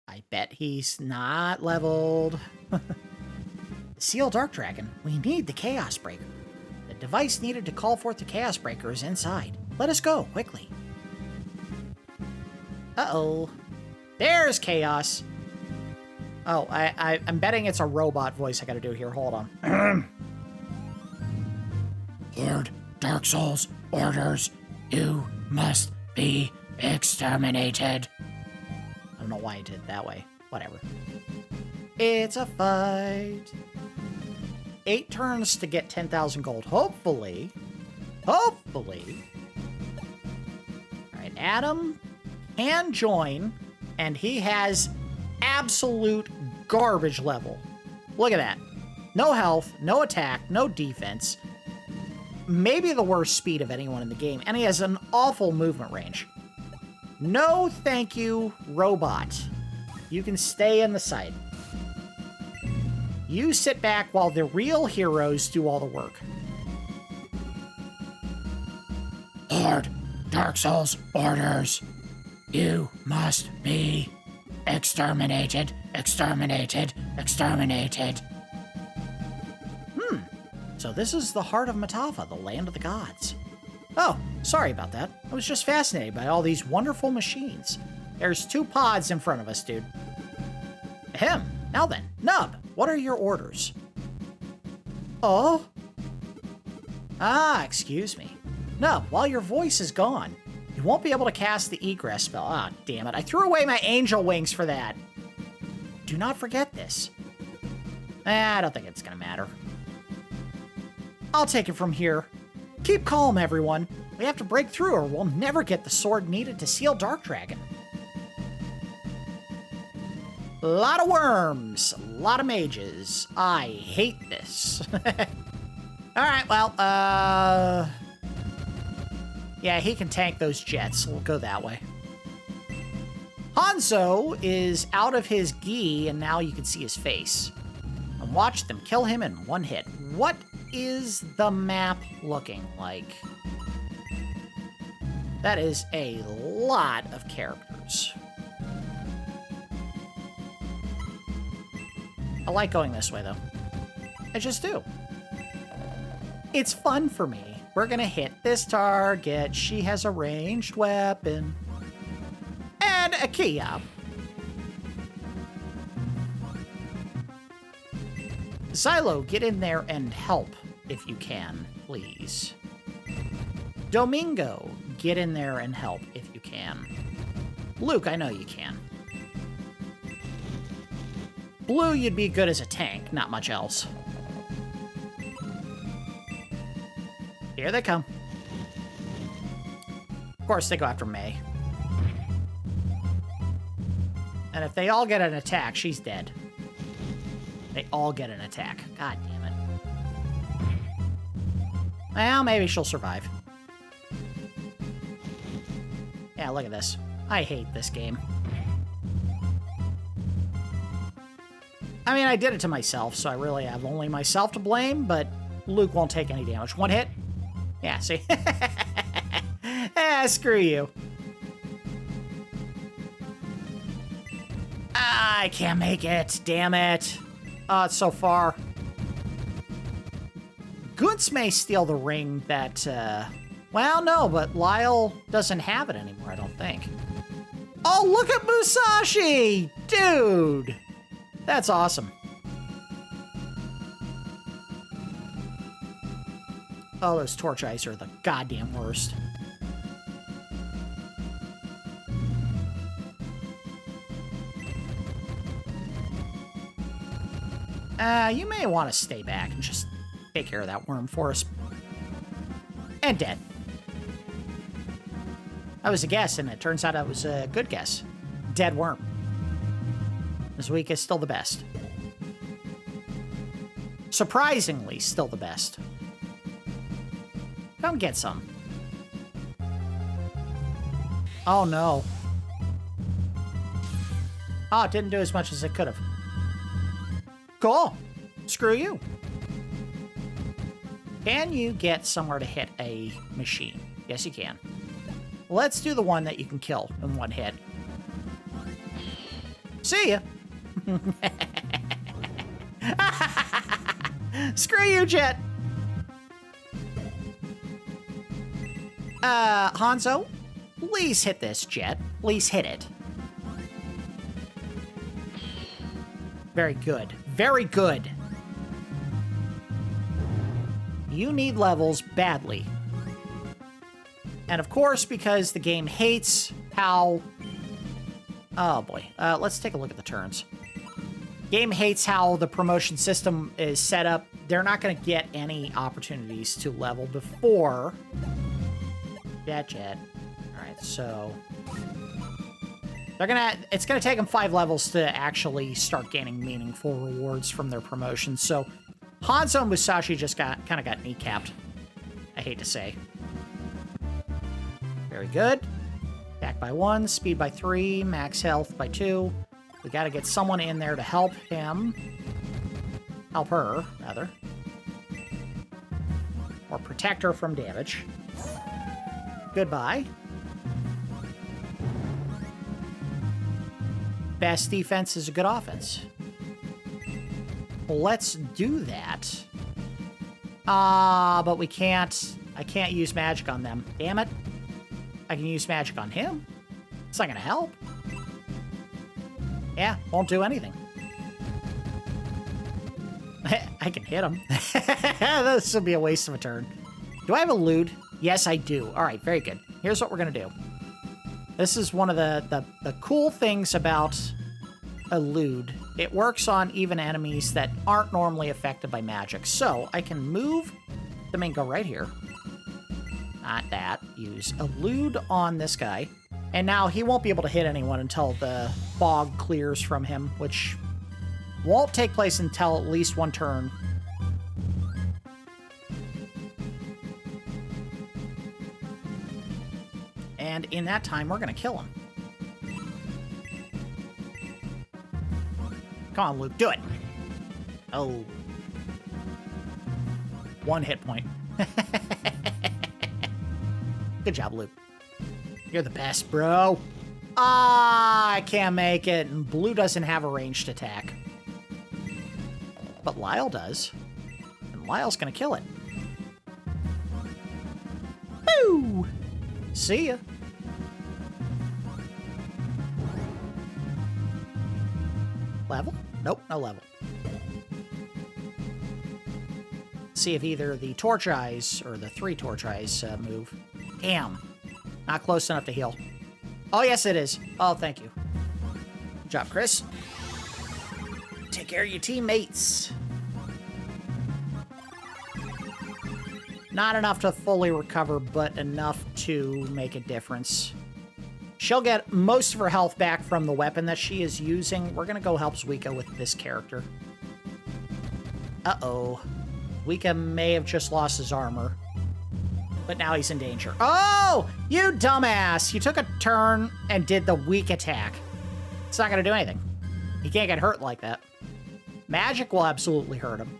I bet he's not leveled. The Seal Dark Dragon, we need the Chaos Breaker. The device needed to call forth the Chaos Breaker is inside. Let us go, quickly. Uh-oh. There's Chaos. Oh, I'm betting it's a robot voice I gotta do here. Hold on. Heard Darksol's orders. You must be exterminated. I don't know why I did it that way. Whatever. It's a fight. 8 turns to get 10,000 gold. Hopefully. Hopefully. Alright, Adam can join, and he has absolute garbage level. Look at that. No health, no attack, no defense. Maybe the worst speed of anyone in the game, and he has an awful movement range. No thank you, robot. You can stay in the side. You sit back while the real heroes do all the work. Heard Darksol's orders. You must be exterminated, exterminated, exterminated. So this is the heart of Metapha, the land of the gods. Oh, sorry about that. I was just fascinated by all these wonderful machines. There's 2 pods in front of us, dude. Ahem. Now then, Nub, what are your orders? Oh? Ah, excuse me. Nub, while your voice is gone, you won't be able to cast the egress spell. Ah, damn it. I threw away my angel wings for that. Do not forget this. I don't think it's gonna matter. I'll take it from here. Keep calm, everyone. We have to break through or we'll never get the sword needed to seal Dark Dragon. A lot of worms, a lot of mages. I hate this. Alright, well, yeah, he can tank those jets. We'll go that way. Hanzo is out of his gi, and now you can see his face. And watch them kill him in one hit. What is the map looking like? That is a lot of characters. I like going this way, though. I just do. It's fun for me. We're gonna hit this target. She has a ranged weapon. And a key up. Xylo, get in there and help if you can, please. Domingo, get in there and help if you can. Luke, I know you can. Blue, you'd be good as a tank, not much else. Here they come. Of course, they go after May. And if they all get an attack, she's dead. They all get an attack. God damn it. Well, maybe she'll survive. Yeah, look at this. I hate this game. I mean, I did it to myself, so I really have only myself to blame, but Luke won't take any damage. One hit? Yeah, see? Ah, screw you. Ah, I can't make it. Damn it. Oh, it's so far. Guntz may steal the ring that, well, no, but Lyle doesn't have it anymore, I don't think. Oh, look at Musashi! Dude! That's awesome. Oh, those torch ice are the goddamn worst. You may want to stay back and just take care of that worm for us. And dead. That was a guess, and it turns out it was a good guess. Dead worm. Zuika is still the best. Surprisingly, still the best. Come get some. Oh, no. Oh, it didn't do as much as it could have. Cool. Screw you. Can you get somewhere to hit a machine? Yes, you can. Let's do the one that you can kill in one hit. See ya. Screw you, Jet. Hanzo, please hit this, Jet. Please hit it. Very good. Very good. You need levels badly. And of course, because the game hates how... Oh boy. Let's take a look at the turns. Game hates how the promotion system is set up. They're not going to get any opportunities to level before... Jet. Alright, so... It's gonna take them 5 levels to actually start gaining meaningful rewards from their promotions. So Hanzo and Musashi just kind of got kneecapped. I hate to say. Very good. Attack by 1, speed by 3, max health by 2. We got to get someone in there to help him. Help her, rather. Or protect her from damage. Goodbye. Best defense is a good offense. Let's do that. But we can't... I can't use magic on them. Damn it. I can use magic on him. It's not gonna help. Yeah, won't do anything. I can hit him. This would be a waste of a turn. Do I have a lewd? Yes, I do. All right, very good. Here's what we're gonna do. This is one of the cool things about a lewd. It works on even enemies that aren't normally affected by magic. So I can move the Mingo right here. Not that. Use a lewd on this guy. And now he won't be able to hit anyone until the fog clears from him, which won't take place until at least one turn. And in that time, we're going to kill him. Come on, Luke, do it. Oh. 1 hit point. Good job, Luke. You're the best, bro. Ah, I can't make it. And Blue doesn't have a ranged attack. But Lyle does. And Lyle's going to kill it. Woo! See ya. Level? Nope, no level. See if either the Torch Eyes or the 3 Torch Eyes move. Damn. Not close enough to heal. Oh, yes, it is. Oh, thank you. Good job, Chris. Take care of your teammates. Not enough to fully recover, but enough to make a difference. She'll get most of her health back from the weapon that she is using. We're going to go help Zuika with this character. Uh-oh. Zuika may have just lost his armor. But now he's in danger. Oh! You dumbass! You took a turn and did the weak attack. It's not going to do anything. He can't get hurt like that. Magic will absolutely hurt him.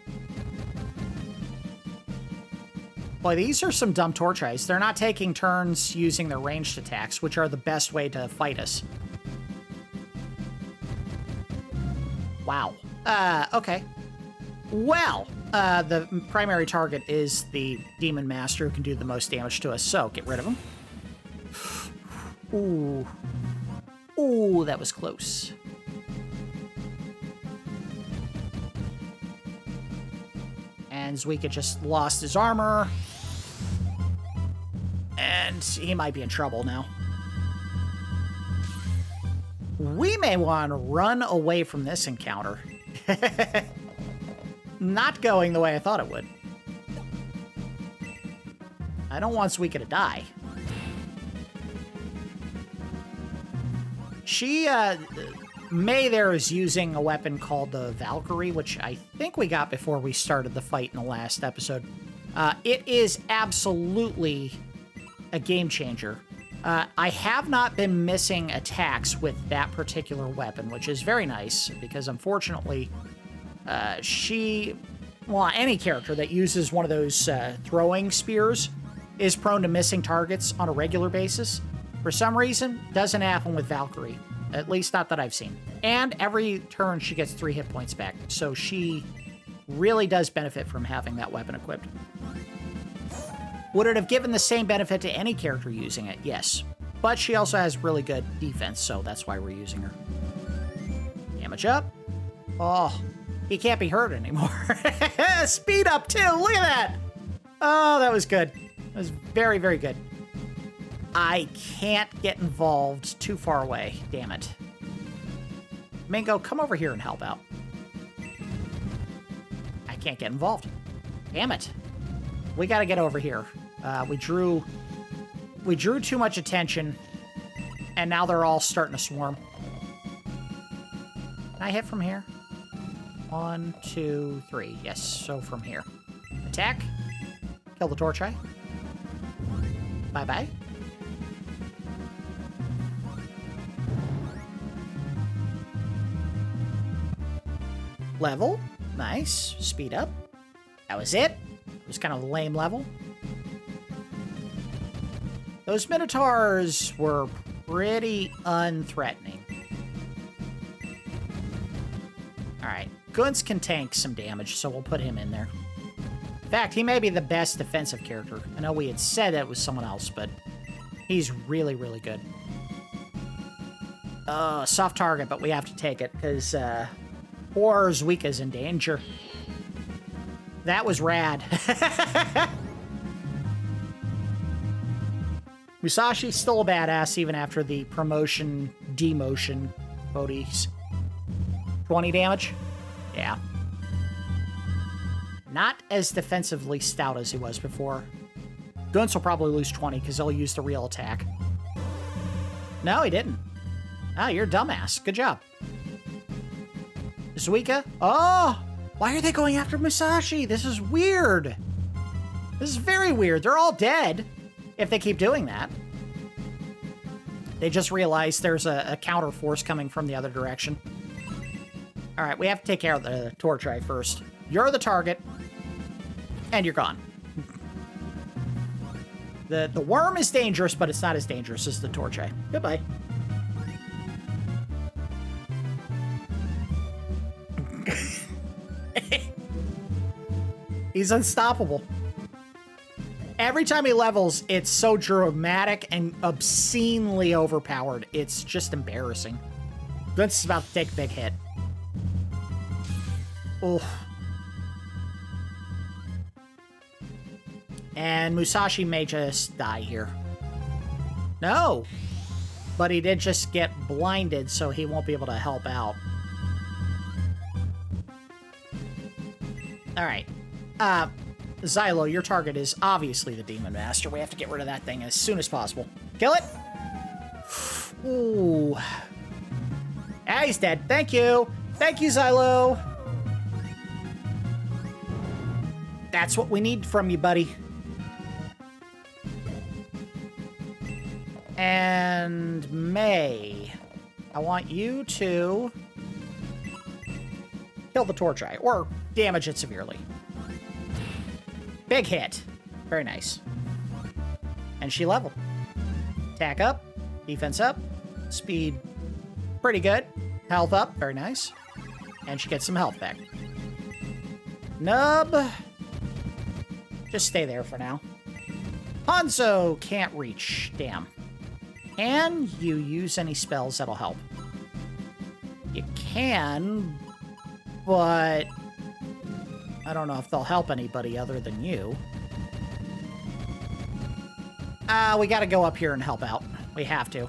Boy, these are some dumb Torch Eyes. They're not taking turns using their ranged attacks, which are the best way to fight us. Wow. Okay. Well, the primary target is the Demon Master who can do the most damage to us, so get rid of him. Ooh. Ooh, that was close. And Zuika just lost his armor. And he might be in trouble now. We may want to run away from this encounter. not going the way I thought it would. I don't want Suika to die. May there is using a weapon called the Valkyrie, which I think we got before we started the fight in the last episode. It is absolutely a game changer. I have not been missing attacks with that particular weapon, which is very nice, because unfortunately, any character that uses one of those throwing spears is prone to missing targets on a regular basis. For some reason, doesn't happen with Valkyrie. At least not that I've seen. And every turn she gets 3 hit points back, so she really does benefit from having that weapon equipped. Would it have given the same benefit to any character using it? Yes. But she also has really good defense, so that's why we're using her. Damage up. Oh, he can't be hurt anymore. Speed up, too. Look at that. Oh, that was good. That was very, very good. I can't get involved too far away. Damn it. Mingo, come over here and help out. I can't get involved. Damn it. We gotta get over here. We drew too much attention, and now they're all starting to swarm. Can I hit from here? 1, 2, 3. Yes, so from here. Attack. Kill the torch eye. Bye-bye. Level. Nice. Speed up. That was it. It was kind of a lame level. Those Minotaurs were pretty unthreatening. Alright. Gunz can tank some damage, so we'll put him in there. In fact, he may be the best defensive character. I know we had said it was someone else, but he's really, really good. Soft target, but we have to take it, because, poor Suika's in danger. That was rad. Musashi's still a badass, even after the promotion, demotion, Bodhi's. 20 damage? Yeah. Not as defensively stout as he was before. Gunz will probably lose 20, because he'll use the real attack. No, he didn't. Oh, you're a dumbass. Good job. Suika? Oh! Why are they going after Musashi? This is weird. This is very weird. They're all dead if they keep doing that. They just realized there's a counter force coming from the other direction. All right, we have to take care of the torch eye first. You're the target, and you're gone. The worm is dangerous, but it's not as dangerous as the torch eye. Goodbye. He's unstoppable. Every time he levels, it's so dramatic and obscenely overpowered. It's just embarrassing. Gunz is about to take a big hit. Oof. And Musashi may just die here. No! But he did just get blinded, so he won't be able to help out. Alright. Xylo, your target is obviously the Demon Master. We have to get rid of that thing as soon as possible. Kill it! Ooh. Ah, he's dead. Thank you! Thank you, Xylo! That's what we need from you, buddy. And May, I want you to kill the torch eye, or damage it severely. Big hit. Very nice. And she leveled. Attack up, defense up, speed pretty good, health up, very nice. And she gets some health back. Nub, just stay there for now. Hanzo can't reach, damn. Can you use any spells that'll help? You can, but I don't know if they'll help anybody other than you. We gotta go up here and help out. We have to.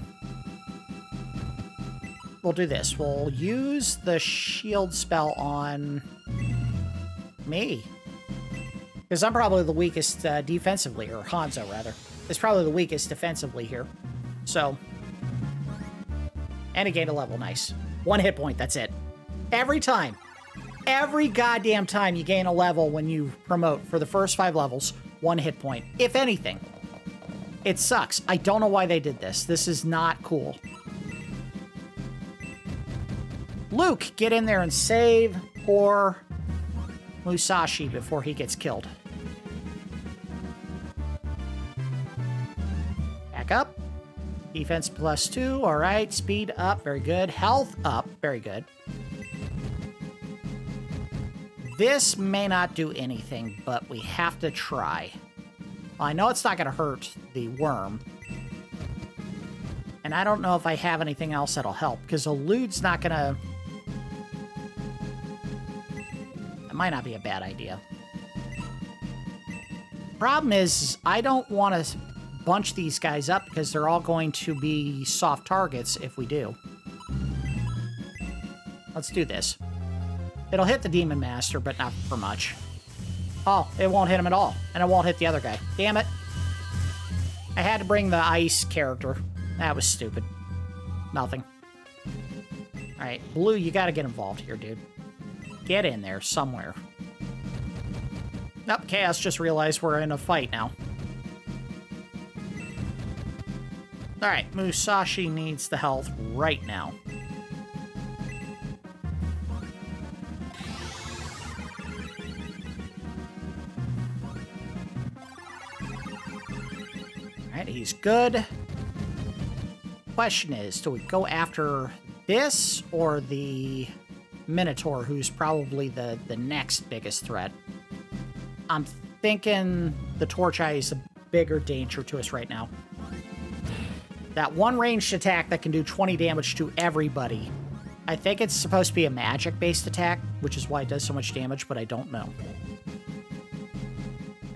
We'll do this. We'll use the shield spell on Me. Because I'm probably the weakest defensively, or Hanzo, rather. Is probably the weakest defensively here. So. And he gained a level. Nice. 1 hit point, that's it. Every time. Every goddamn time you gain a level when you promote for the first 5 levels, 1 hit point. If anything. It sucks. I don't know why they did this. This is not cool. Luke, get in there and save poor Musashi before he gets killed. Back up. Defense +2. All right. Speed up. Very good. Health up. Very good. This may not do anything, but we have to try. Well, I know it's not going to hurt the worm. And I don't know if I have anything else that'll help, because Elude's not going to... That might not be a bad idea. Problem is, I don't want to bunch these guys up, because they're all going to be soft targets if we do. Let's do this. It'll hit the Demon Master, but not for much. Oh, it won't hit him at all. And it won't hit the other guy. Damn it. I had to bring the ice character. That was stupid. Nothing. Alright, Blue, you gotta get involved here, dude. Get in there somewhere. Nope, Chaos just realized we're in a fight now. Alright, Musashi needs the health right now. Alright, he's good. Question is, do we go after this or the Minotaur, who's probably the next biggest threat? I'm thinking the Torch Eye is a bigger danger to us right now. That one ranged attack that can do 20 damage to everybody. I think it's supposed to be a magic-based attack, which is why it does so much damage, but I don't know.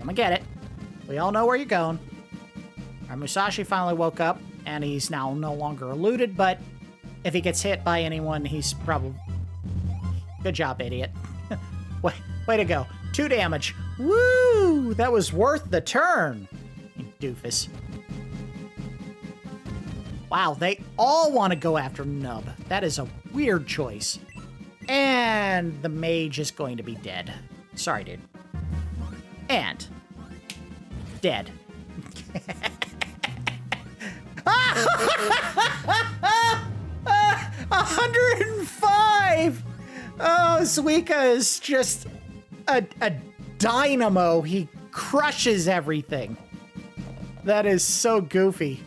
I'm gonna get it. We all know where you're going. Our Musashi finally woke up, and he's now no longer eluded, but if he gets hit by anyone, he's probably... Good job, idiot. Way to go. 2 damage. Woo! That was worth the turn, you doofus. Wow, they all want to go after Nub. That is a weird choice. And the mage is going to be dead. Sorry, dude. And... dead. 105! Oh, Suika is just a dynamo. He crushes everything. That is so goofy.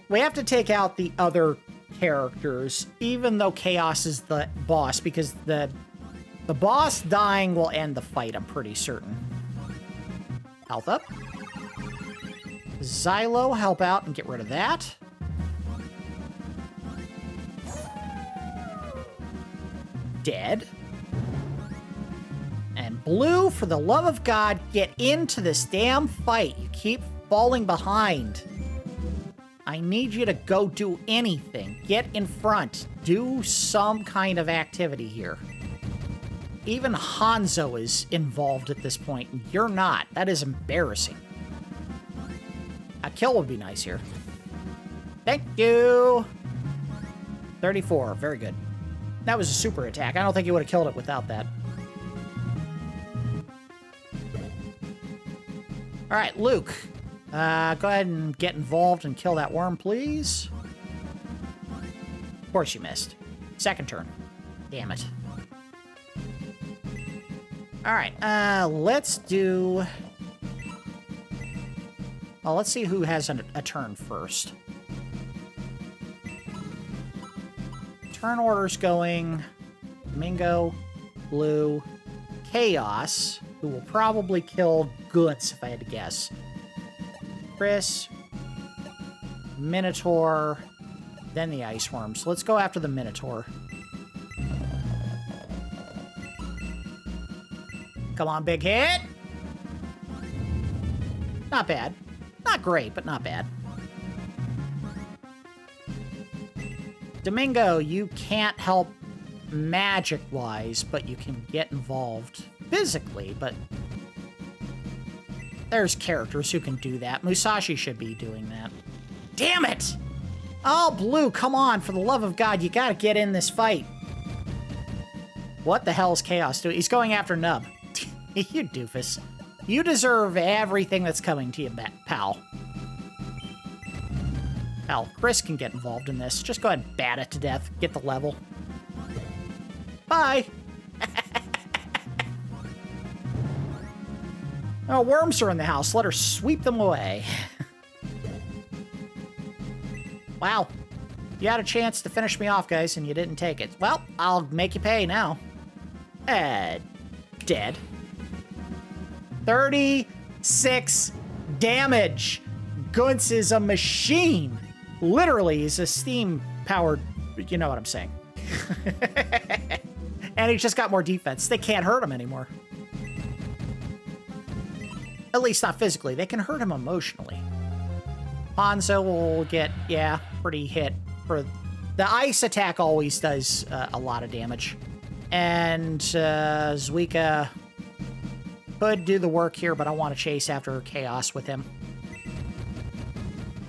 We have to take out the other characters, even though Chaos is the boss, because the boss dying will end the fight, I'm pretty certain. Health up. Xylo, help out and get rid of that. Dead. And Blue, for the love of God, get into this damn fight. You keep falling behind. I need you to go do anything. Get in front. Do some kind of activity here. Even Hanzo is involved at this point, and you're not. That is embarrassing. A kill would be nice here. Thank you. 34. Very good. That was a super attack. I don't think he would have killed it without that. All right, Luke. Go ahead and get involved and kill that worm, please. Of course you missed. Second turn. Damn it. All right, let's do... Well, let's see who has a turn first. Turn order's going Mingo, Blue, Chaos, who will probably kill Goods if I had to guess. Chris, Minotaur, then the Ice Worms. Let's go after the Minotaur. Come on, big hit! Not bad. Not great, but not bad. Domingo, you can't help magic-wise, but you can get involved. physically, but there's characters who can do that. Musashi should be doing that. Damn it! Oh, Blue, come on. For the love of God, you gotta get in this fight. What the hell is Chaos doing? He's going after Nub. You doofus. You deserve everything that's coming to you, pal. Hell, Chris can get involved in this. Just go ahead and bat it to death. Get the level. Bye! Oh, worms are in the house. Let her sweep them away. Wow. You had a chance to finish me off, guys, and you didn't take it. Well, I'll make you pay now. Dead. 36 damage. Gunts is a machine. Literally, he's a steam-powered... You know what I'm saying. And he just got more defense. They can't hurt him anymore. At least not physically. They can hurt him emotionally. Hanzo will get, yeah, pretty hit. For the ice attack always does a lot of damage. And Zuika could do the work here, but I want to chase after Chaos with him.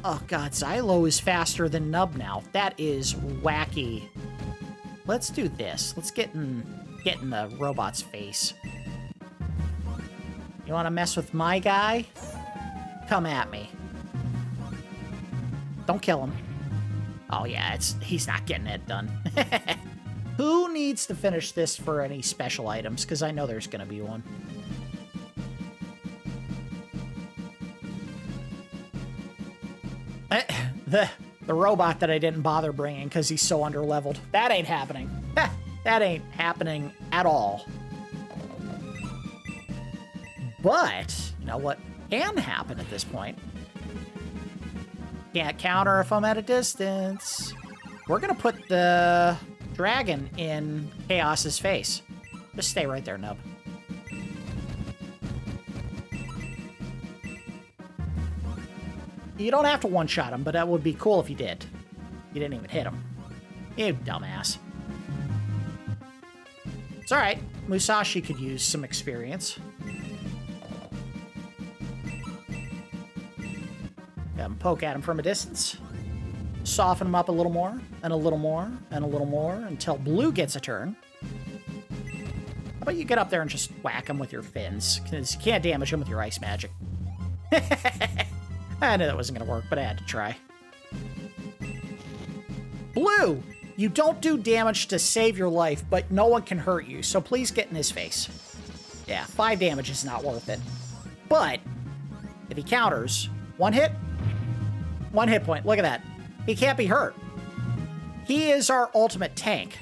Oh god, Xylo is faster than Nub now. That is wacky. Let's do this. Let's get in the robot's face. You want to mess with my guy? Come at me. Don't kill him. Oh yeah, he's not getting it done. Who needs to finish this for any special items? Because I know there's going to be one. The robot that I didn't bother bringing because he's so underleveled. That ain't happening. That ain't happening at all. But, you know what can happen at this point? Can't counter if I'm at a distance. We're going to put the dragon in Chaos's face. Just stay right there, Nub. You don't have to one-shot him, but that would be cool if you did. You didn't even hit him. You dumbass. It's alright. Musashi could use some experience. Poke at him from a distance. Soften him up a little more, and a little more, and a little more, until Blue gets a turn. How about you get up there and just whack him with your fins, because you can't damage him with your ice magic. I knew that wasn't going to work, but I had to try. Blue! You don't do damage to save your life, but no one can hurt you, so please get in his face. Yeah, 5 damage is not worth it. But, if he counters, 1 hit, 1 hit point. Look at that. He can't be hurt. He is our ultimate tank.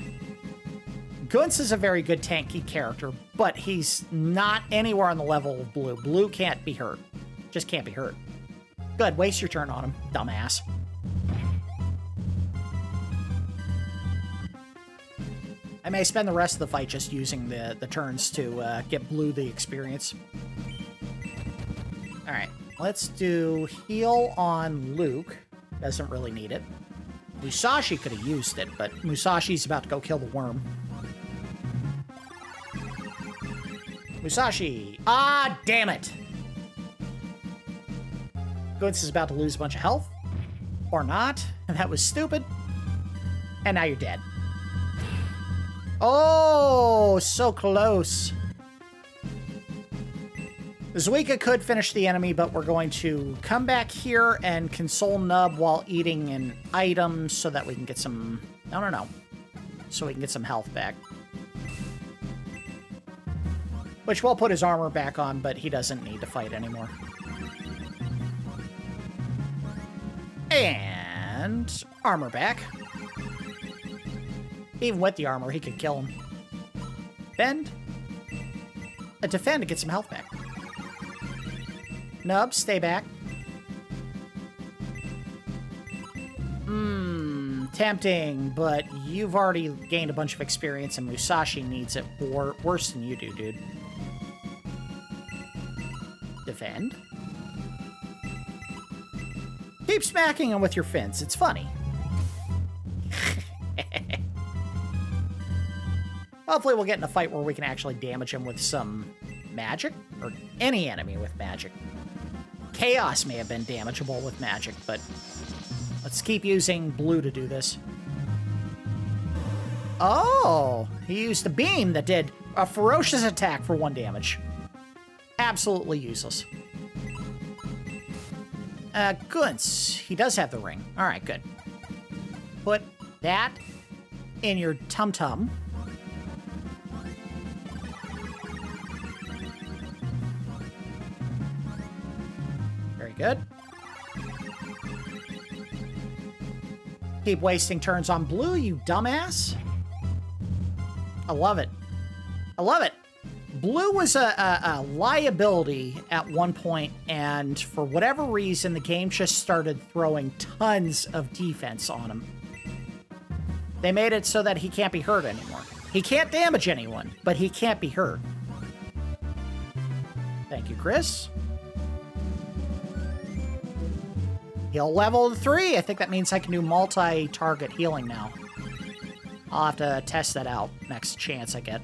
Gunts is a very good tanky character, but he's not anywhere on the level of Blue. Blue can't be hurt. Just can't be hurt. Good, waste your turn on him, dumbass. I may spend the rest of the fight just using the turns to get Blue the experience. Alright, let's do heal on Luke. Doesn't really need it. Musashi could have used it, but Musashi's about to go kill the worm. Musashi! Ah, damn it! Goods is about to lose a bunch of health. Or not. And that was stupid. And now you're dead. Oh, so close. Zuika could finish the enemy, but we're going to come back here and console Nub while eating an item so that we can get some... No. So we can get some health back. Which will put his armor back on, but he doesn't need to fight anymore. And armor back. Even with the armor, he could kill him. Bend. And defend to get some health back. Nub, stay back. Tempting, but you've already gained a bunch of experience and Musashi needs it worse than you do, dude. Defend. Keep smacking him with your fins. It's funny. Hopefully we'll get in a fight where we can actually damage him with some magic, or any enemy with magic. Chaos may have been damageable with magic, but let's keep using blue to do this. Oh, he used a beam that did a ferocious attack for 1 damage. Absolutely useless. Gunz, he does have the ring. All right, good. Put that in your tum-tum. Very good. Keep wasting turns on blue, you dumbass. I love it. I love it. Blue was a liability at one point, and for whatever reason, the game just started throwing tons of defense on him. They made it so that he can't be hurt anymore. He can't damage anyone, but he can't be hurt. Thank you, Chris. Heal level 3. I think that means I can do multi-target healing now. I'll have to test that out next chance I get.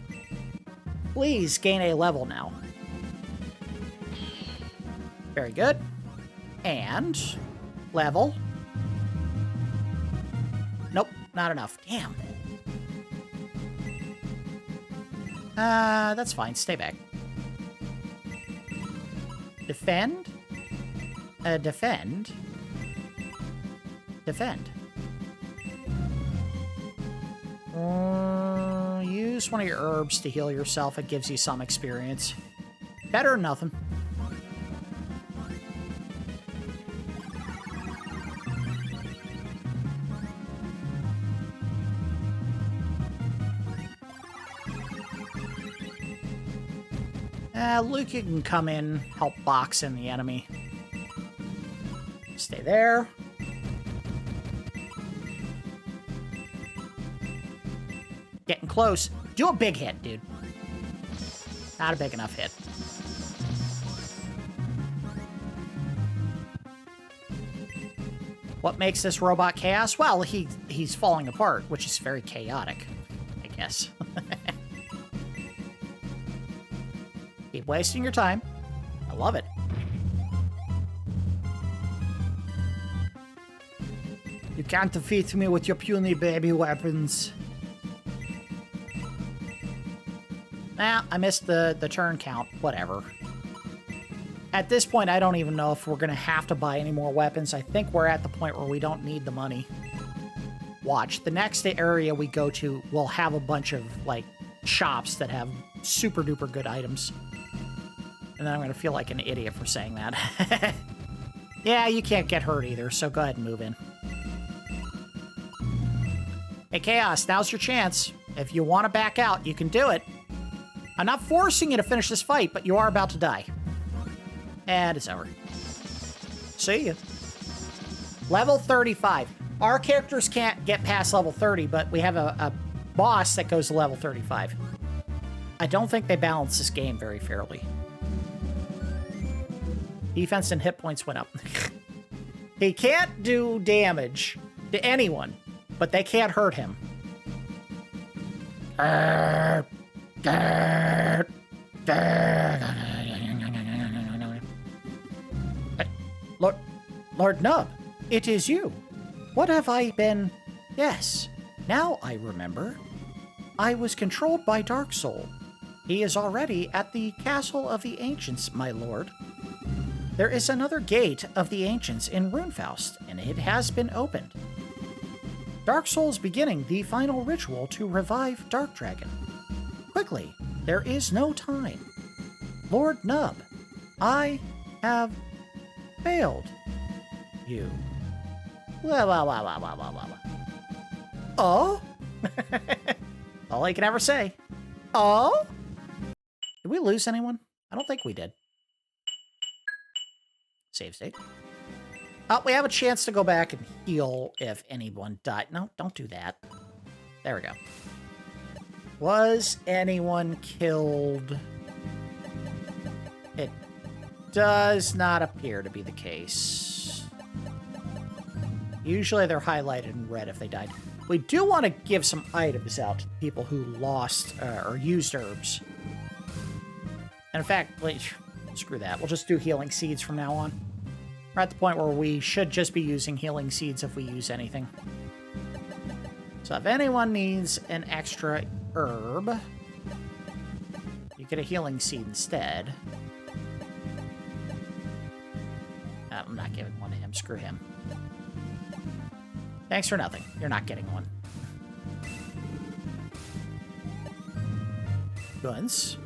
Please gain a level now. Very good. And level. Nope, not enough. Damn. That's fine. Stay back. Defend. Defend. Defend. Use one of your herbs to heal yourself. It gives you some experience. Better than nothing. Luke, you can come in, help box in the enemy. Stay there. Getting close. Do a big hit, dude. Not a big enough hit. What makes this robot chaos? Well, he's falling apart, which is very chaotic, I guess. Keep wasting your time. I love it. You can't defeat me with your puny baby weapons. Nah, I missed the turn count. Whatever. At this point, I don't even know if we're going to have to buy any more weapons. I think we're at the point where we don't need the money. Watch. The next area we go to will have a bunch of, like, shops that have super-duper good items. And then I'm going to feel like an idiot for saying that. Yeah, you can't get hurt either, so go ahead and move in. Hey, Chaos, now's your chance. If you want to back out, you can do it. I'm not forcing you to finish this fight, but you are about to die. And it's over. See ya. Level 35. Our characters can't get past level 30, but we have a boss that goes to level 35. I don't think they balance this game very fairly. Defense and hit points went up. He can't do damage to anyone, but they can't hurt him. Lord Nub, it is you. What have I been? Yes, now I remember. I was controlled by Darksol. He is already at the Castle of the Ancients, my lord. There is another gate of the Ancients in Runefaust, and it has been opened. Darksol is beginning the final ritual to revive Dark Dragon. Quickly, there is no time. Lord Nub, I have failed you. Oh? All I can ever say. Oh? Did we lose anyone? I don't think we did. Save state. Oh, we have a chance to go back and heal if anyone died. No, don't do that. There we go. Was anyone killed? It does not appear to be the case. Usually they're highlighted in red if they died. We do want to give some items out to people who lost or used herbs. And in fact, screw that. We'll just do healing seeds from now on. We're at the point where we should just be using healing seeds if we use anything. So if anyone needs an extra herb, you get a healing seed instead. I'm not giving one to him. Screw him. Thanks for nothing. You're not getting one. Guns.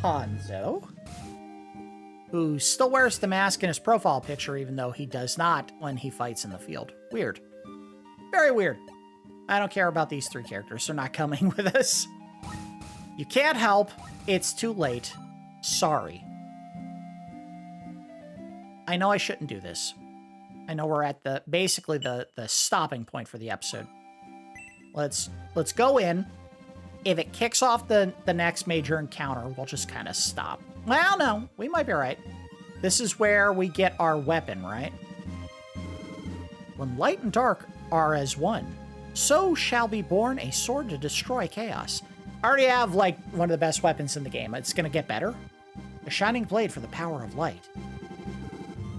Hanzo, who still wears the mask in his profile picture, even though he does not when he fights in the field. Weird. Very weird. I don't care about these three characters. They're not coming with us. You can't help. It's too late. Sorry. I know I shouldn't do this. I know we're at basically the stopping point for the episode. Let's go in. If it kicks off the next major encounter, we'll just kind of stop. Well, no, we might be right. This is where we get our weapon, right? When light and dark are as one, so shall be born a sword to destroy chaos. I already have, like, one of the best weapons in the game. It's going to get better. A shining blade for the power of light.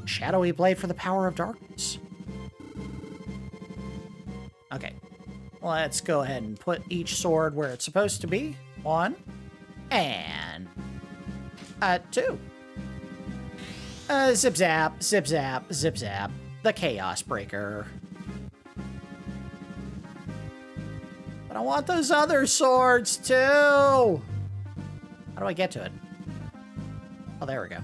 A shadowy blade for the power of darkness. Okay. Let's go ahead and put each sword where it's supposed to be. 1. And 2. Zip zap, zip zap, zip zap. The Chaos Breaker. But I want those other swords too. How do I get to it? Oh, there we go.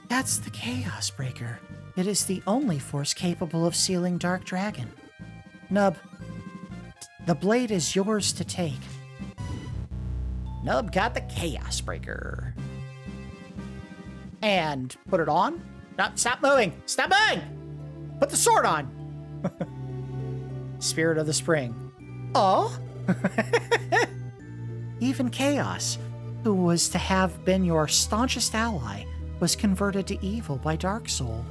That's the Chaos Breaker. It is the only force capable of sealing Dark Dragon. Nub, the blade is yours to take. Nub got the Chaos Breaker. And put it on. No, stop moving! Stop moving! Put the sword on! Spirit of the Spring. Oh? Even Chaos, who was to have been your staunchest ally, was converted to evil by Darksol.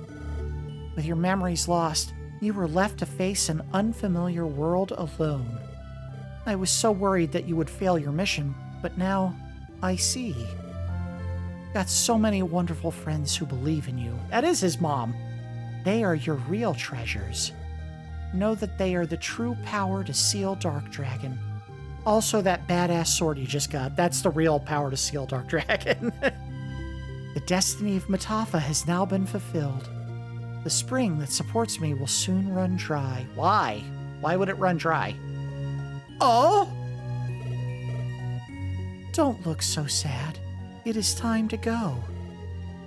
With your memories lost, you were left to face an unfamiliar world alone. I was so worried that you would fail your mission, but now I see. Got so many wonderful friends who believe in you. That is his mom. They are your real treasures. Know that they are the true power to seal Dark Dragon. Also, that badass sword you just got, that's the real power to seal Dark Dragon. The destiny of Metapha has now been fulfilled. The spring that supports me will soon run dry. Why? Why would it run dry? Oh? Don't look so sad. It is time to go.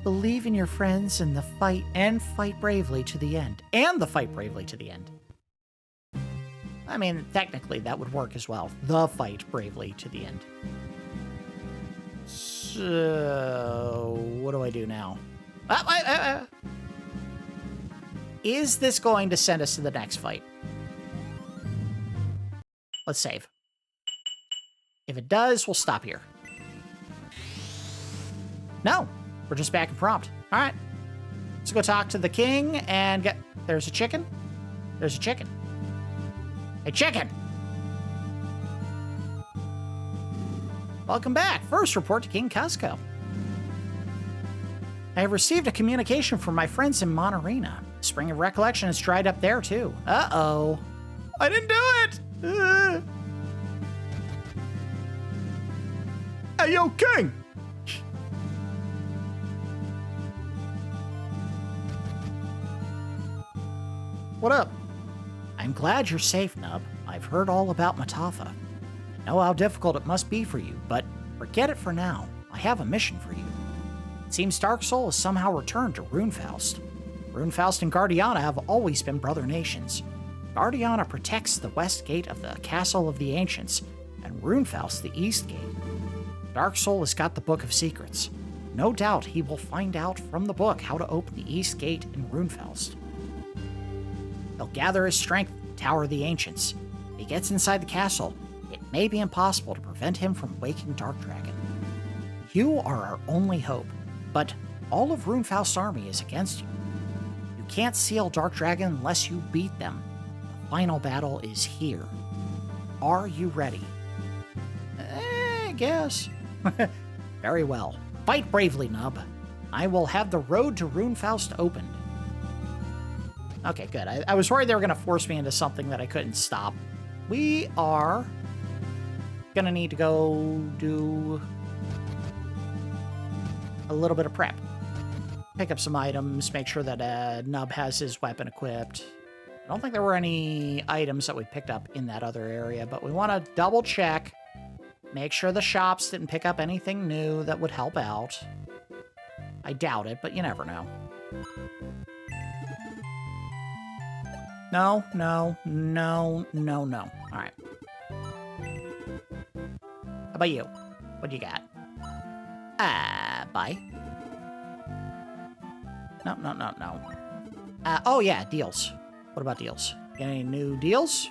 Believe in your friends and fight bravely to the end. And the fight bravely to the end. I mean, technically that would work as well. The fight bravely to the end. So, what do I do now? Is this going to send us to the next fight? Let's save. If it does, we'll stop here. No, we're just back in prompt. All right. Let's go talk to the king and get... There's a chicken? There's a chicken. Hey, chicken! Welcome back. First report to King Cusco. I have received a communication from my friends in Monarena. The Spring of Recollection has dried up there, too. Uh-oh. I didn't do it! Hey, yo, King! What up? I'm glad you're safe, Nub. I've heard all about Metapha. I know how difficult it must be for you, but forget it for now. I have a mission for you. It seems Darksol has somehow returned to Runefaust. Runefaust and Guardiana have always been brother nations. Guardiana protects the west gate of the Castle of the Ancients, and Runefaust the east gate. Darksol has got the Book of Secrets. No doubt he will find out from the book how to open the east gate in Runefaust. He'll gather his strength to Tower of the Ancients. If he gets inside the castle, it may be impossible to prevent him from waking Dark Dragon. You are our only hope. but all of Runefaust's army is against you. You can't seal Dark Dragon unless you beat them. The final battle is here. Are you ready? I guess. Very well. Fight bravely, Nub. I will have the road to Runefaust opened. Okay, good. I was worried they were going to force me into something that I couldn't stop. We are going to need to go do a little bit of prep. Pick up some items, make sure that Nub has his weapon equipped. I don't think there were any items that we picked up in that other area, but we want to double check, make sure the shops didn't pick up anything new that would help out. I doubt it, but you never know. No, no, no, no, no. All right. How about you? What do you got? Buy. No, no, no, no. Oh, yeah, deals. What about deals? Got any new deals?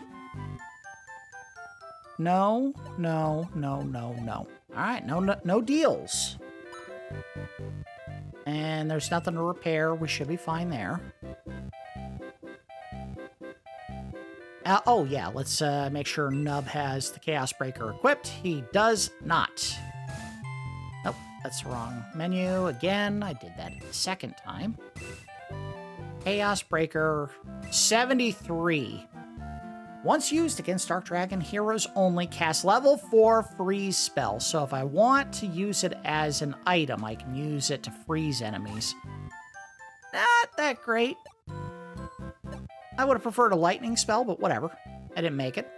No, no, no, no, no. All right, no deals. And there's nothing to repair. We should be fine there. Oh, yeah, let's make sure Nub has the Chaos Breaker equipped. He does not. Nope, that's the wrong menu. Again, I did that the second time. Chaos Breaker 73. Once used against Dark Dragon, heroes only cast level 4 freeze spell. So if I want to use it as an item, I can use it to freeze enemies. Not that great. I would have preferred a lightning spell, but whatever. I didn't make it.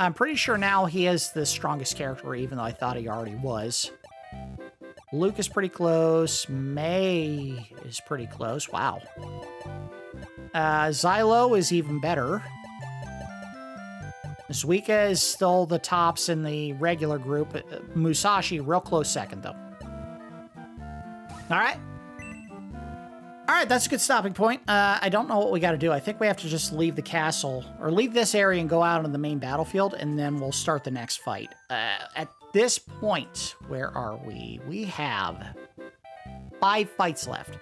I'm pretty sure now he is the strongest character, even though I thought he already was. Luke is pretty close. May is pretty close. Wow. Xylo is even better. Zuika is still the tops in the regular group. Musashi, real close second, though. All right. All right, that's a good stopping point. I don't know what we got to do. I think we have to just leave the castle, or leave this area and go out on the main battlefield, and then we'll start the next fight. At this point, where are we? We have 5 fights left.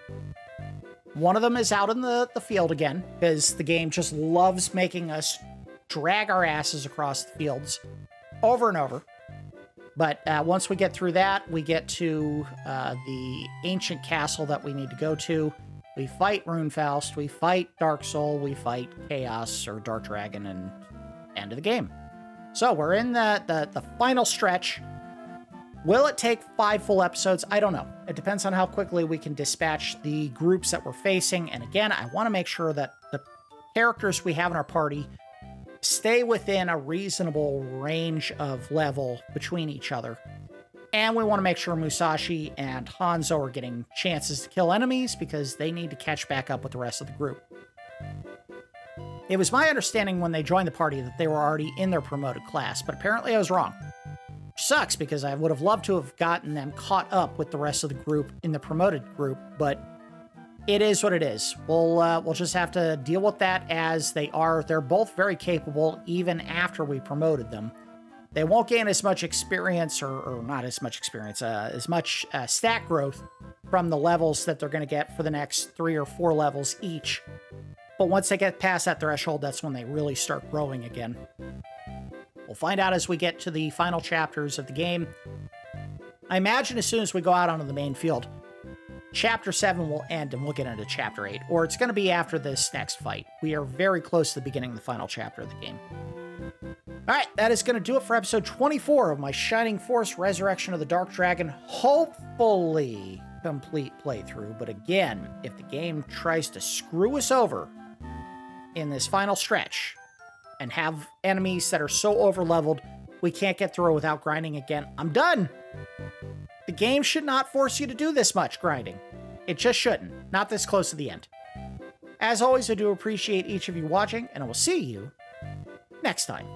One of them is out in the field again, because the game just loves making us drag our asses across the fields over and over. But once we get through that, we get to the ancient castle that we need to go to. We fight Runefaust, we fight Darksol, we fight Chaos or Dark Dragon, and end of the game. So we're in the final stretch. Will it take 5 full episodes? I don't know. It depends on how quickly we can dispatch the groups that we're facing. And again, I want to make sure that the characters we have in our party stay within a reasonable range of level between each other. And we want to make sure Musashi and Hanzo are getting chances to kill enemies because they need to catch back up with the rest of the group. It was my understanding when they joined the party that they were already in their promoted class, but apparently I was wrong. Which sucks because I would have loved to have gotten them caught up with the rest of the group in the promoted group, but it is what it is. We'll just have to deal with that as they are. They're both very capable even after we promoted them. They won't gain as much experience, or not as much experience, as much stat growth from the levels that they're going to get for the next 3 or 4 levels each. But once they get past that threshold, that's when they really start growing again. We'll find out as we get to the final chapters of the game. I imagine as soon as we go out onto the main field, Chapter 7 will end and we'll get into Chapter 8, or it's going to be after this next fight. We are very close to the beginning of the final chapter of the game. Alright, that is going to do it for episode 24 of my Shining Force Resurrection of the Dark Dragon. Hopefully complete playthrough, but again, if the game tries to screw us over in this final stretch and have enemies that are so overleveled we can't get through without grinding again, I'm done! The game should not force you to do this much grinding. It just shouldn't. Not this close to the end. As always, I do appreciate each of you watching, and I will see you next time.